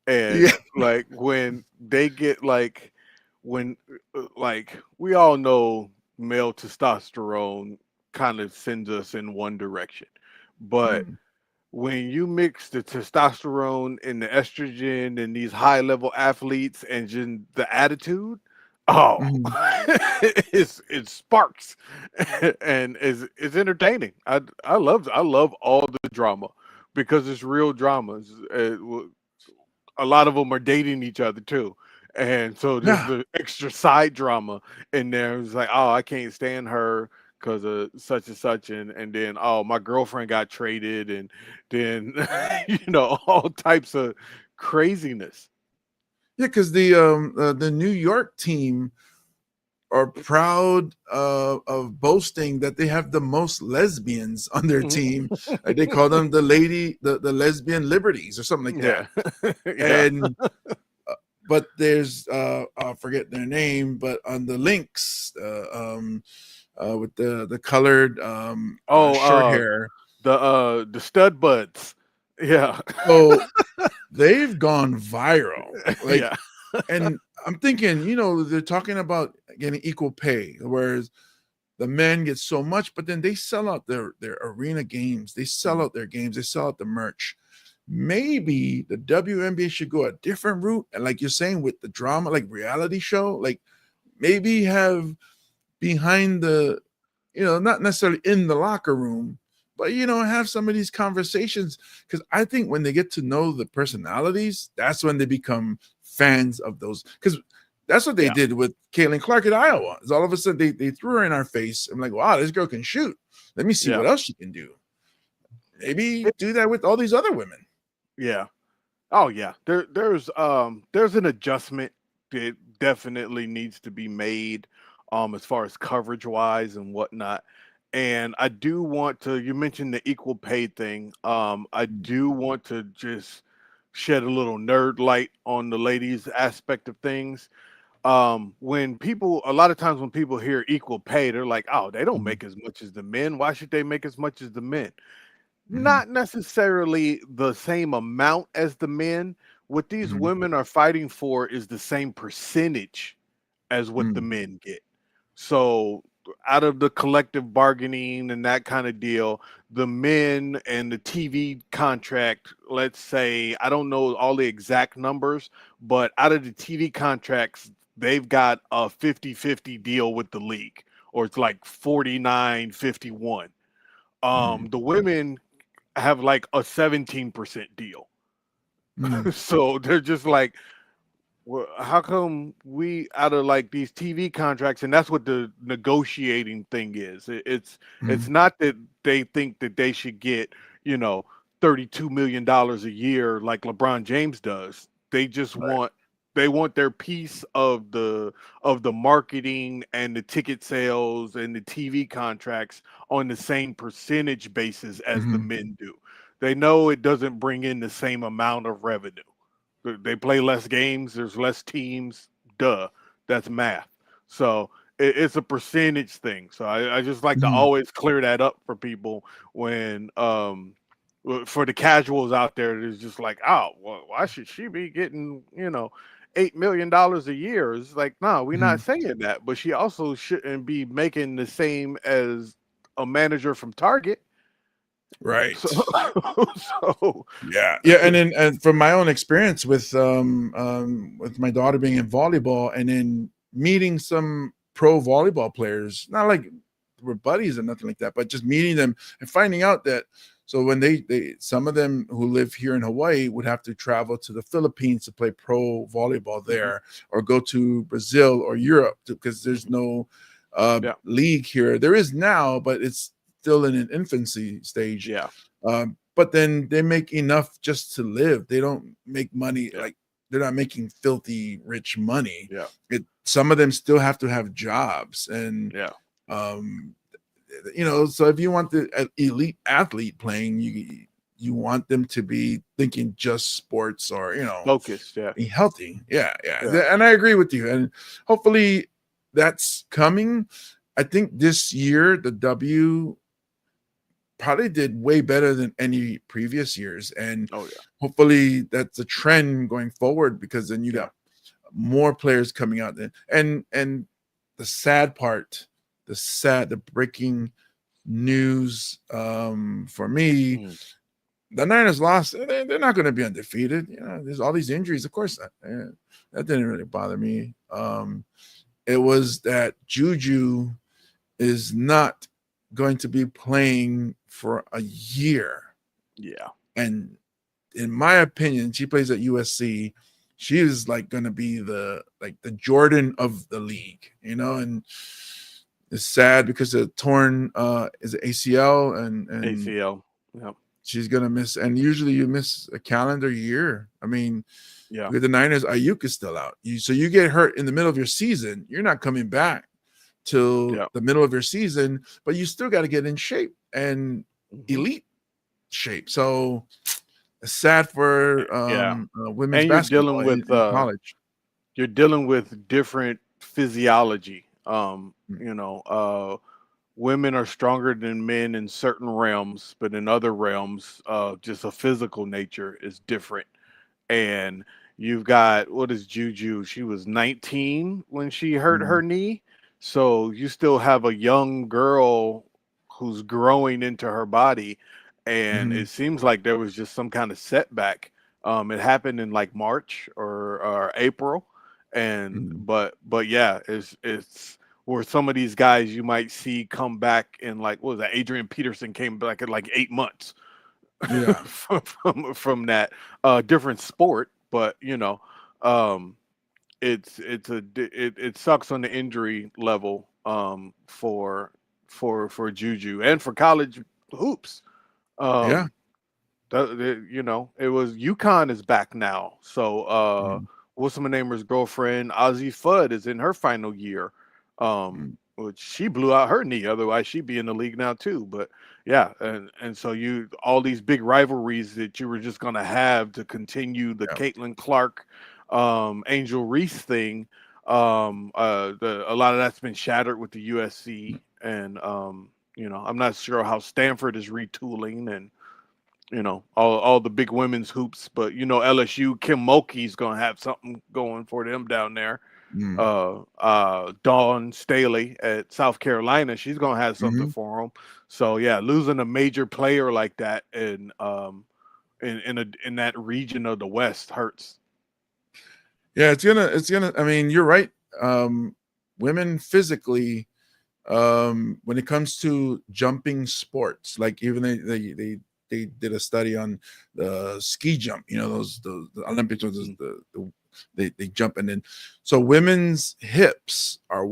and like when they get like we all know male testosterone kind of sends us in one direction. But Mm, when you mix the testosterone and the estrogen and these high level athletes and just the attitude, oh, mhm. it sparks and it's entertaining. I love all the drama because it's real dramas. A lot of them are dating each other too. And so there's Yeah. the extra side drama in there. It's like, oh, I can't stand her because of such and such, and then oh, my girlfriend got traded, and then all types of craziness. Yeah, because the New York team are proud of boasting that they have the most lesbians on their team. Like they call them the lesbian liberties or something like that. Yeah, yeah. And but there's I forget their name, but on the links with the colored Oh, short hair, the stud buds. Yeah, so they've gone viral. Like, yeah, and I'm thinking, they're talking about getting equal pay, whereas the men get so much, but then they sell out their arena games, they sell out their games, they sell out the merch. Maybe the WNBA should go a different route, and like you're saying, with the drama, like reality show, like maybe have behind the, not necessarily in the locker room, but have some of these conversations, because I think when they get to know the personalities, that's when they become fans of those. Because that's what they yeah, did with Caitlin Clark at Iowa. Is all of a sudden they threw her in our face. I'm like, wow, this girl can shoot. Let me see yeah. what else she can do. Maybe It, do that with all these other women. yeah. Oh yeah, there's an adjustment that definitely needs to be made, as far as coverage wise and whatnot. And I do want to. You mentioned the equal pay thing. I do want to just shed a little nerd light on the ladies aspect of things. When people, a lot of times when people hear equal pay, they're like, oh, they don't Mhm, make as much as the men. Why should they make as much as the men? mhm, Not necessarily the same amount as the men. What these mhm, women are fighting for is the same percentage as what the mhm, men get. So, out of the collective bargaining and that kind of deal, the men and the TV contract, let's say, I don't know all the exact numbers, but out of the TV contracts, they've got a 50-50 deal with the league, or it's like 49-51. mhm, The women have like a 17% deal. mhm, So they're just like, well, how come we out of like these TV contracts, and that's what the negotiating thing is. It's mhm. not that they think that they should get, you know, $32 million a year like LeBron James does. They just Right. want their piece of the marketing and the ticket sales and the TV contracts on the same percentage basis as the Mhm, men do. They know it doesn't bring in the same amount of revenue. They play less games. There's less teams. Duh, that's math. So it's a percentage thing. So I just like to mhm. always clear that up for people when for the casuals out there. It's just like, oh, well, why should she be getting $8 million a year? It's like, no, we're not Mhm. saying that. But she also shouldn't be making the same as a manager from Target. So, Right. so Yeah. Yeah. And then and from my own experience with my daughter being in volleyball and then meeting some pro volleyball players, not like we're buddies or nothing like that, but just meeting them and finding out that so when they some of them who live here in Hawaii would have to travel to the Philippines to play pro volleyball mhm, there or go to Brazil or Europe because there's mhm. no Yeah, league here. There is now, but it's still in an infancy stage. yeah, But then they make enough just to live. They don't make money yeah, like they're not making filthy rich money. yeah, Some of them still have to have jobs and yeah. um so if you want the elite athlete playing, you want them to be thinking just sports or Focused, yeah, be healthy. Yeah, yeah. yeah, And I agree with you. And hopefully that's coming. I think this year the W probably did way better than any previous years. And oh yeah, hopefully that's a trend going forward because then you yeah, got more players coming out there. And the sad part, the breaking news for me. Mm. The Niners lost. They're not going to be undefeated. You know, there's all these injuries. Of course, that didn't really bother me. It was that Juju is not going to be playing for a year. Yeah. And in my opinion, she plays at USC. She is like going to be the Jordan of the league, you know, and it's sad because of torn is it ACL and ACL. Yep. she's gonna miss. And usually you miss a calendar year. I mean, Yeah. with the Niners, Ayuk is still out. So you get hurt in the middle of your season, you're not coming back till Yep. the middle of your season, but you still got to get in shape and elite shape. So it's sad for women's And you're basketball dealing with in college. you're dealing with different physiology. Mm. You know, women are stronger than men in certain realms, but in other realms, just a physical nature is different. And you've got, what is Juju? She was 19 when she hurt her knee. So you still have a young girl who's growing into her body. And Mhm. it seems like there was just some kind of setback. It happened in like March or April. And Mhm. but yeah, it's where some of these guys you might see come back in, like, what was that? Adrian Peterson came back in like 8 months Yeah. from that different sport, but you know, um it sucks on the injury level, for Juju and for college hoops. Yeah. um you know, it was UConn is back now, so Mhm. what's my neighbor's girlfriend Ozzie Fudd is in her final year, Mhm. which she blew out her knee, otherwise she'd be in the league now too. But yeah, and so you, all these big rivalries that you were just going to have to continue the Yeah. Caitlin Clark, Angel Reese thing, a lot of that's been shattered with the USC. And you know, I'm not sure how Stanford is retooling, and you know, all the big women's hoops, but you know, LSU, Kim Mulkey's gonna have something going for them down there. Mhm. Dawn Staley at South Carolina, she's gonna have something Mhm. for them. So yeah, losing a major player like that in that region of the West hurts. Yeah, it's gonna I mean, you're right. Women physically, when it comes to jumping sports, like even they did a study on the ski jump, you know, the Olympics, or they jump, and then so women's hips are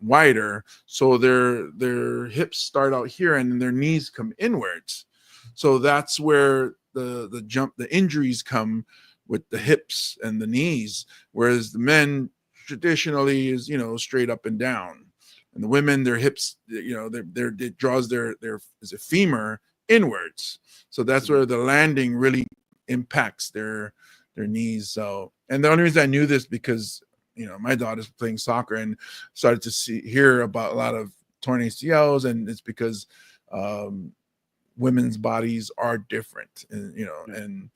wider, so their hips start out here and then their knees come inwards. So that's where the injuries come, with the hips and the knees, whereas the men traditionally is, you know, straight up and down, and the women, their hips, you know, it draws their is a femur inwards, so that's where the landing really impacts their knees. So, and the only reason I knew this because, you know, my daughter's playing soccer and started to hear about a lot of torn ACLs, and it's because women's bodies are different, and you know, Yeah. and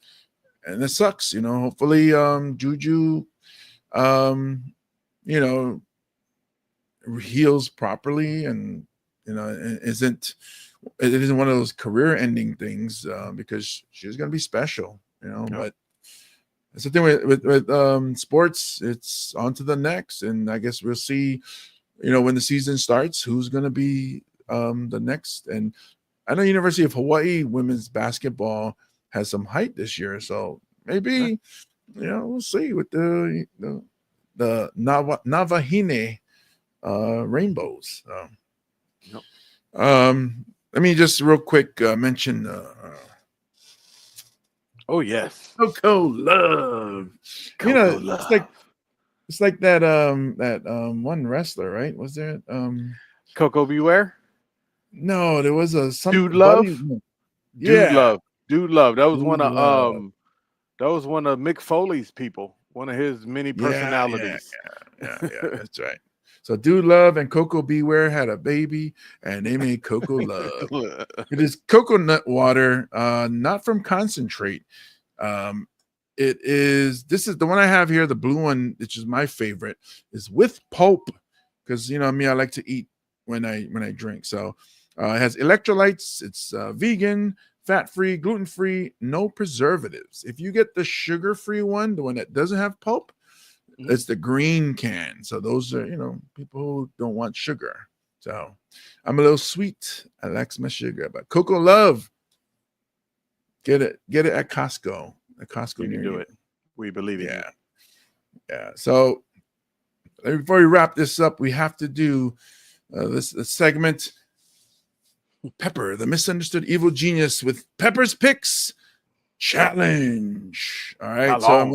it sucks, you know. Hopefully Juju um you know, heals properly, and you know, it isn't one of those career ending things, because she's going to be special, you know. Yeah. But it's the thing with sports, it's on to the next, and I guess we'll see, you know, when the season starts, who's going to be the next. And I know University of Hawaii women's basketball has some height this year, so maybe, you know, we'll see with the Navahine rainbows. Yep. Let me just real quick mention Oh yes. Coco Love. You Coco know, Love. it's like that one wrestler, right? Was there Coco Beware. no, there was a Dude buddy. Love. Dude Yeah, Love. Dude Love. Dude Love. That was one of Mick Foley's people, one of his many Yeah. personalities. That's right. So Dude Love and Coco Beware had a baby, and they made Coco Love. It is coconut water, not from concentrate. Um, this is the one I have here, the blue one, which is my favorite, is with pulp, because you know me, I like to eat when I drink. So it has electrolytes. It's vegan, fat-free, gluten-free, no preservatives. If you get the sugar-free one, the one that doesn't have pulp, it's the green can. So those are, people who don't want sugar. So I'm a little sweet. I like my sugar, but Cocoa Love, get it at Costco. At Costco, You can near do you. it. We believe in you. Yeah. So before we wrap this up, we have to do this segment. Pepper, the misunderstood evil genius, with Pepper's Picks Challenge. All right. So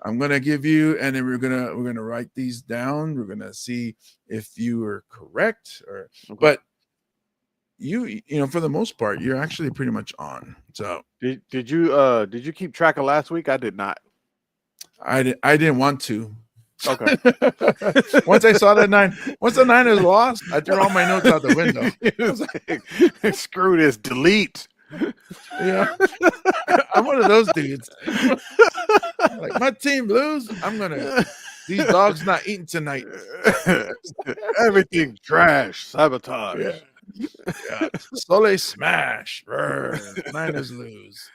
I'm gonna give you, and then we're gonna write these down. We're gonna see if you are correct, but you for the most part, you're actually pretty much on. So did you keep track of last week? I did not. I didn't want to. Okay. Once I saw that once the Niners lost, I threw all my notes out the window. It was like, screw this, delete. Yeah, I'm one of those dudes. Like, my team lose, these dogs not eating tonight. Everything trash, sabotage. Yeah. Slowly smash. Niners lose.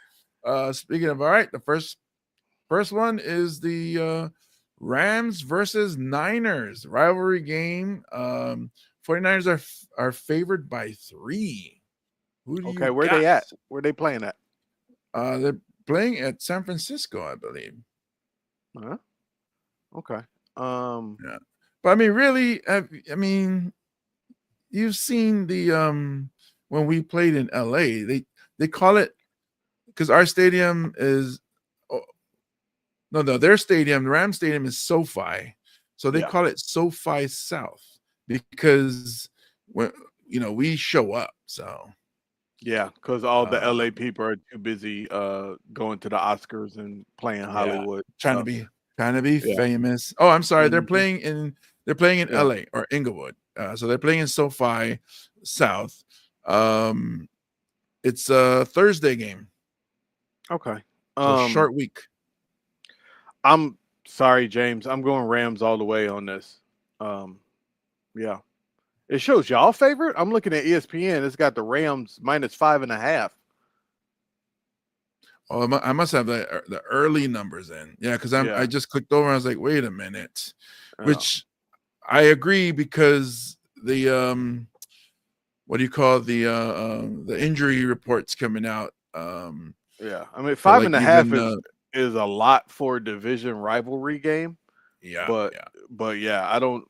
Speaking of, all right, the first one is the Rams versus Niners rivalry game. 49ers are favored by 3. Okay, where they at? Where they playing at? They're playing at San Francisco, I believe. Huh? Okay. Yeah. But I mean, really, you've seen the when we played in LA, they call it, because our stadium is their stadium, the Rams stadium, is SoFi. So they call it SoFi South because when we show up. So yeah, because all the LA people are too busy going to the Oscars and playing Hollywood. Trying to be famous. Oh, I'm sorry. They're playing in LA or Inglewood. So they're playing in SoFi South. It's a Thursday game. Okay. So short week. I'm sorry, James. I'm going Rams all the way on this. Yeah. It shows y'all favorite. I'm looking at ESPN. It's got the Rams -5.5. Oh, I must have the early numbers in. Yeah, because I just clicked over and I was like, wait a minute. Which I agree, because the what do you call the injury reports coming out? Yeah, I mean 5.5 is a lot for a division rivalry game. Yeah, but I don't.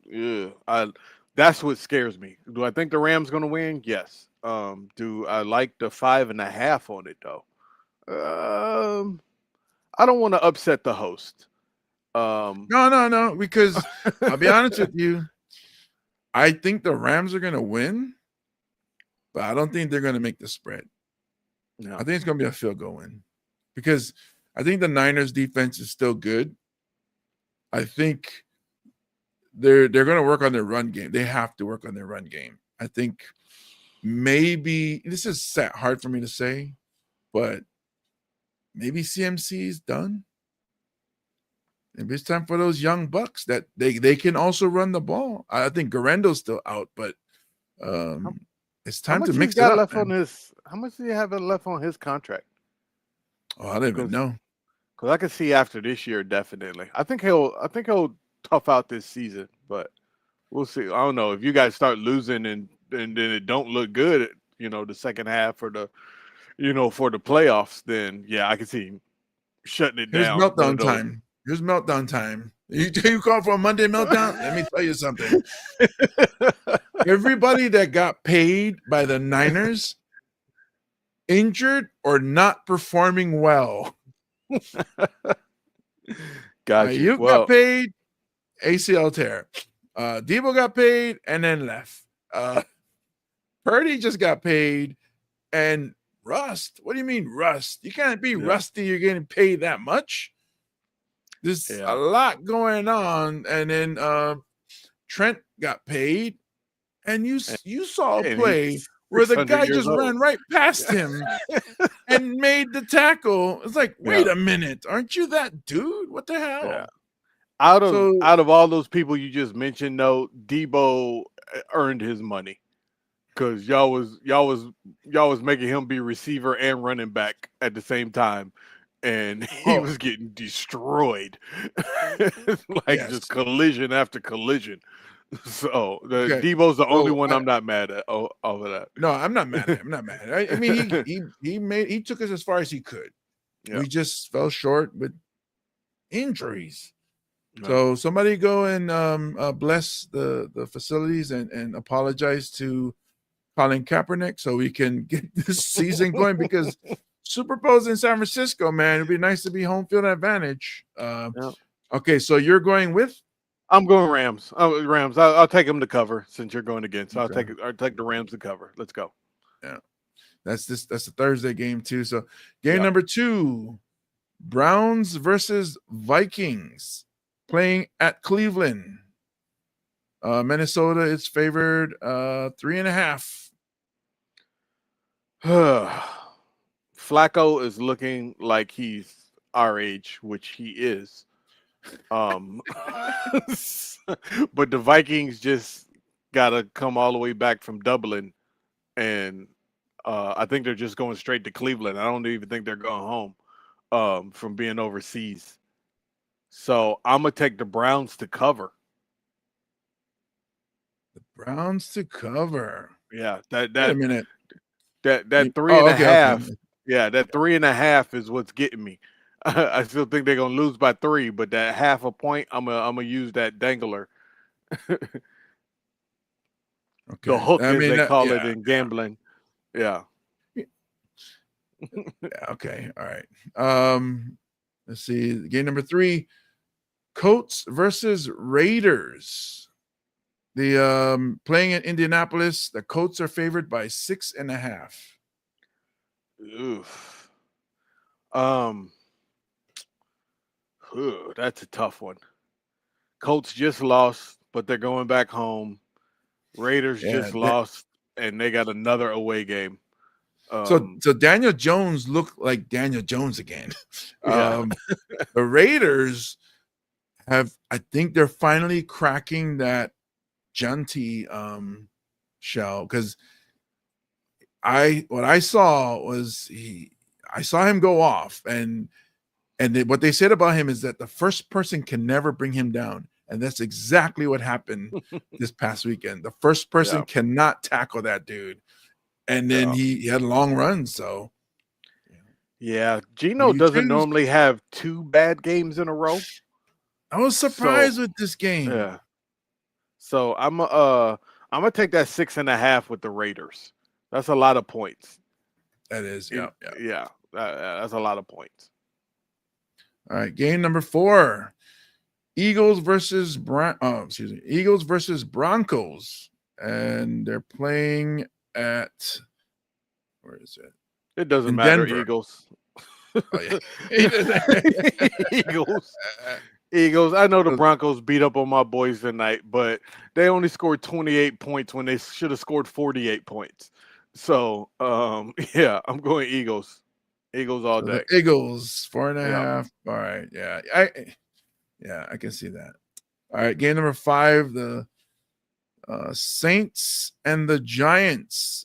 That's what scares me. Do I think the Rams going to win? Yes. Do I like the 5.5 on it though? I don't want to upset the host. No, because I'll be honest with you. I think the Rams are going to win, but I don't think they're going to make the spread. No. I think it's going to be a field goal win, because I think the Niners defense is still good. I think they're going to work on their run game. They have to work on their run game. I think maybe this is hard for me to say, but maybe CMC is done. Maybe it's time for those young bucks that they can also run the ball. I think Garendo's still out, but it's time to mix it up. How much do you have left on his contract? Oh, I don't even know. Because I can see after this year, definitely. I think he'll tough out this season, but we'll see. I don't know if you guys start losing and then it don't look good. The second half for the playoffs. Then I can see him shutting it down. Here's meltdown time. You call for a Monday meltdown? Let me tell you something. Everybody that got paid by the Niners, injured or not performing well. Got you. Got paid, ACL tear. Debo got paid and then left. Purdy just got paid, and rust. What do you mean rust? You can't be rusty. You're getting paid that much. There's a lot going on, and then Trent got paid, and you saw a play where the guy just ran right past him and made the tackle. It's like, wait a minute, aren't you that dude? What the hell? Yeah. Out of all those people you just mentioned, though, Debo earned his money because y'all was making him be receiver and running back at the same time, and he Oh, was getting destroyed, like just yes. collision after collision. So the Okay. Debo's the only So one I'm not mad at over that. no, I'm not mad at him. I'm not mad. I mean, he took us as far as he could. Yeah. We just fell short with injuries. No. So somebody go and bless the facilities and apologize to Colin Kaepernick so we can get this season going because Super Bowl's in San Francisco, man. It'd be nice to be home field advantage. Yeah. Okay, so you're going with? I'm going Rams. Rams. I'll take them to cover since you're going against. I'll Okay. take the Rams to cover. Let's go. Yeah, that's a Thursday game too. So game Yeah. number 2, Browns versus Vikings, playing at Cleveland. Minnesota is favored 3.5. Flacco is looking like he's our age, which he is. But the Vikings just gotta come all the way back from Dublin, and I think they're just going straight to Cleveland. I don't even think they're going home from being overseas. So I'm gonna take the Browns to cover. The Browns to cover. Yeah, Wait a minute. that three and a Okay. half. Yeah, that 3.5 is what's getting me. I still think they're gonna lose by 3, but that half a point, I'm gonna use that dangler. Okay. The hook, I as mean, they call it yeah. in gambling. Yeah. Yeah, okay. All right. Let's see. Game number 3, Colts versus Raiders. The playing in Indianapolis, the Colts are favored by 6.5. Oof. That's a tough one. Colts just lost, but they're going back home. Raiders just lost, and they got another away game. So Daniel Jones looked like Daniel Jones again. Yeah. The Raiders I think they're finally cracking that Junty shell because what I saw was I saw him go off and what they said about him is that the first person can never bring him down. And that's exactly what happened this past weekend. The first person cannot tackle that dude. And then he had long runs. So, yeah, Gino doesn't normally have 2 bad games in a row. I was surprised with this game. Yeah. So I'm gonna take that 6.5 with the Raiders. That's a lot of points. That is, yeah. That's a lot of points. All right, game number 4. Eagles versus Broncos, and they're playing at where is it? It doesn't matter. Denver. Eagles. Oh, yeah. Eagles. I know the Broncos beat up on my boys tonight, but they only scored 28 points when they should have scored 48 points. So, yeah, I'm going Eagles. Eagles all day. Eagles 4.5. Yeah. All right, yeah, I can see that. All right, game number 5, the Saints and the Giants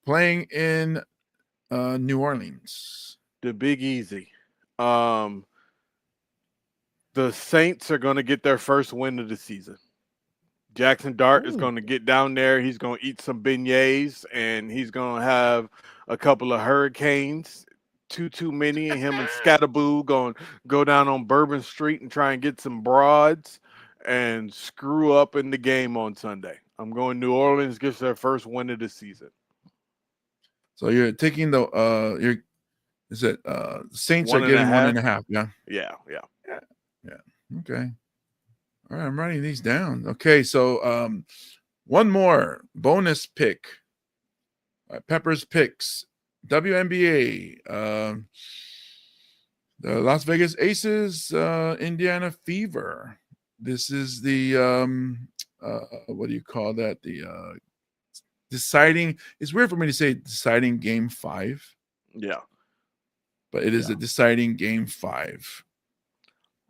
playing in New Orleans. The Big Easy. The Saints are going to get their first win of the season. Jackson Dart is going to get down there. He's going to eat some beignets, and he's going to have a couple of hurricanes. Too many, and him and Scatterboo going to go down on Bourbon Street and try and get some broads and screw up in the game on Sunday. I'm going New Orleans gets their first win of the season. So you're taking the Saints are getting 1.5, yeah? Yeah. Okay. All right, I'm writing these down. Okay, so one more bonus pick. Pepper's picks. WNBA. The Las Vegas Aces, Indiana Fever. This is the what do you call that? The deciding. It's weird for me to say deciding game 5. Yeah, but it is a deciding game 5.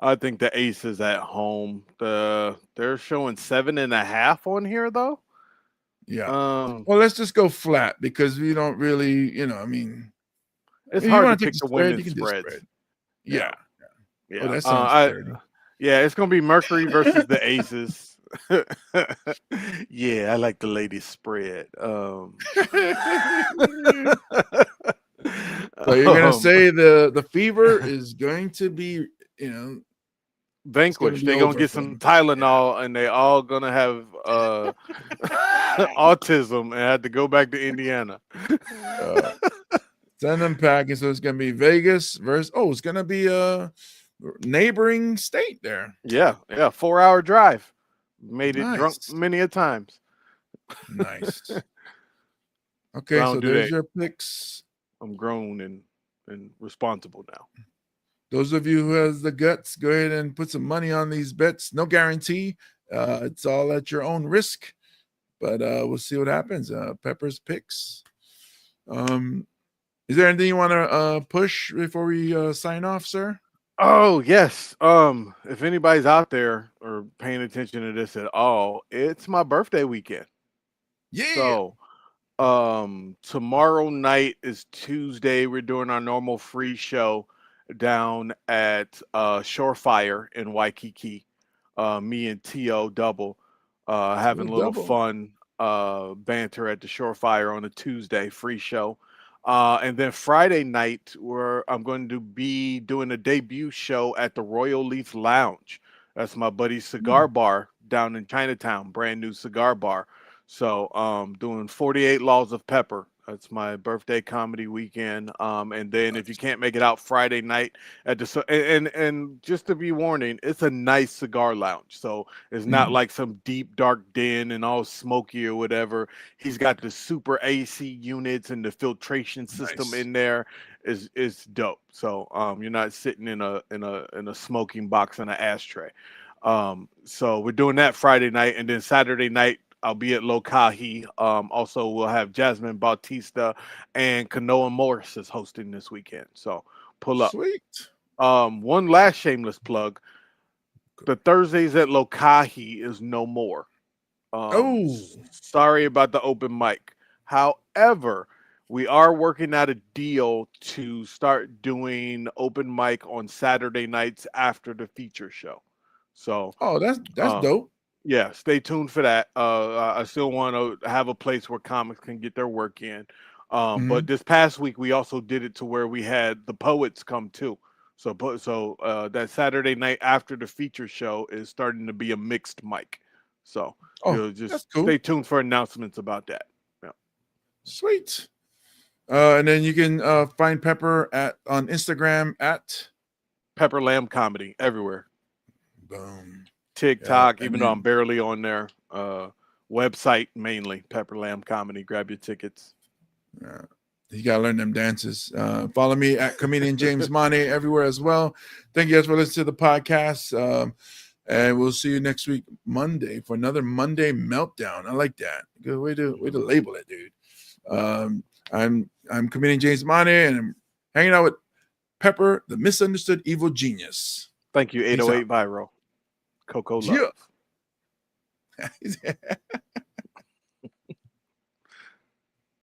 I think the Aces at home. They're showing 7.5 on here though. Yeah. Um, Well, let's just go flat because we don't really, I mean, it's if you hard to want to take pick the the spread, you women's can do spreads. spread. Yeah. Oh, Yeah. that sounds dirty. Yeah, it's gonna be Mercury versus the Aces. Yeah, I like the ladies spread. So you're gonna Um, say the fever is going to be, it's gonna Vanquish. be They're gonna over get for some them. Tylenol, and they all gonna have autism and had to go back to Indiana. Uh, Send them packing. So it's gonna be Vegas versus. Oh, it's gonna be a neighboring state there. Yeah, 4-hour drive. Made it drunk Nice, many a times. nice. But I Okay, don't so do there's that. your picks. I'm grown and responsible now. Those of you who has the guts, go ahead and put some money on these bets. No guarantee. It's all at your own risk. But we'll see what happens. Pepper's picks. Is there anything you want to push before we sign off, sir? Oh yes. If anybody's out there or paying attention to this at all, it's my birthday weekend. Yeah. So tomorrow night is Tuesday. We're doing our normal free show down at Shorefire in Waikiki. Me and T.O. Double having a little Double. fun banter at the Shorefire on a Tuesday free show. And then Friday night, where I'm going to be doing a debut show at the Royal Leaf Lounge. That's my buddy's cigar bar down in Chinatown, brand new cigar bar. So doing 48 Laws of Pepper. That's my birthday comedy weekend. And then if you can't make it out Friday night at the and just to be warning, it's a nice cigar lounge. So it's not like some deep dark den and all smoky or whatever. He's got the super AC units and the filtration system in there is dope. So you're not sitting in a smoking box and an ashtray. So we're doing that Friday night, and then Saturday night I'll be at Lokahi. Also, we'll have Jasmine Bautista and Kanoa Morris is hosting this weekend. So pull up. Sweet. One last shameless plug. The Thursdays at Lokahi is no more. Sorry about the open mic. However, we are working out a deal to start doing open mic on Saturday nights after the feature show. So, that's dope. Yeah, stay tuned for that. I still want to have a place where comics can get their work in. But this past week, we also did it to where we had the poets come too. So that Saturday night after the feature show is starting to be a mixed mic. So just stay tuned for announcements about that. Yeah. Sweet. And then you can find Pepper on Instagram at Pepper Lamb Comedy everywhere. Boom. TikTok, even though I'm barely on there. Website mainly, Pepper Lamb Comedy. Grab your tickets. You gotta learn them dances. Follow me at comedian James Money everywhere as well. Thank you guys for listening to the podcast. And we'll see you next week, Monday, for another Monday meltdown. I like that. Good way to label it, dude. I'm comedian James Money, and I'm hanging out with Pepper, the misunderstood evil genius. Thank you, 808 Viral. Coco Love. Yeah.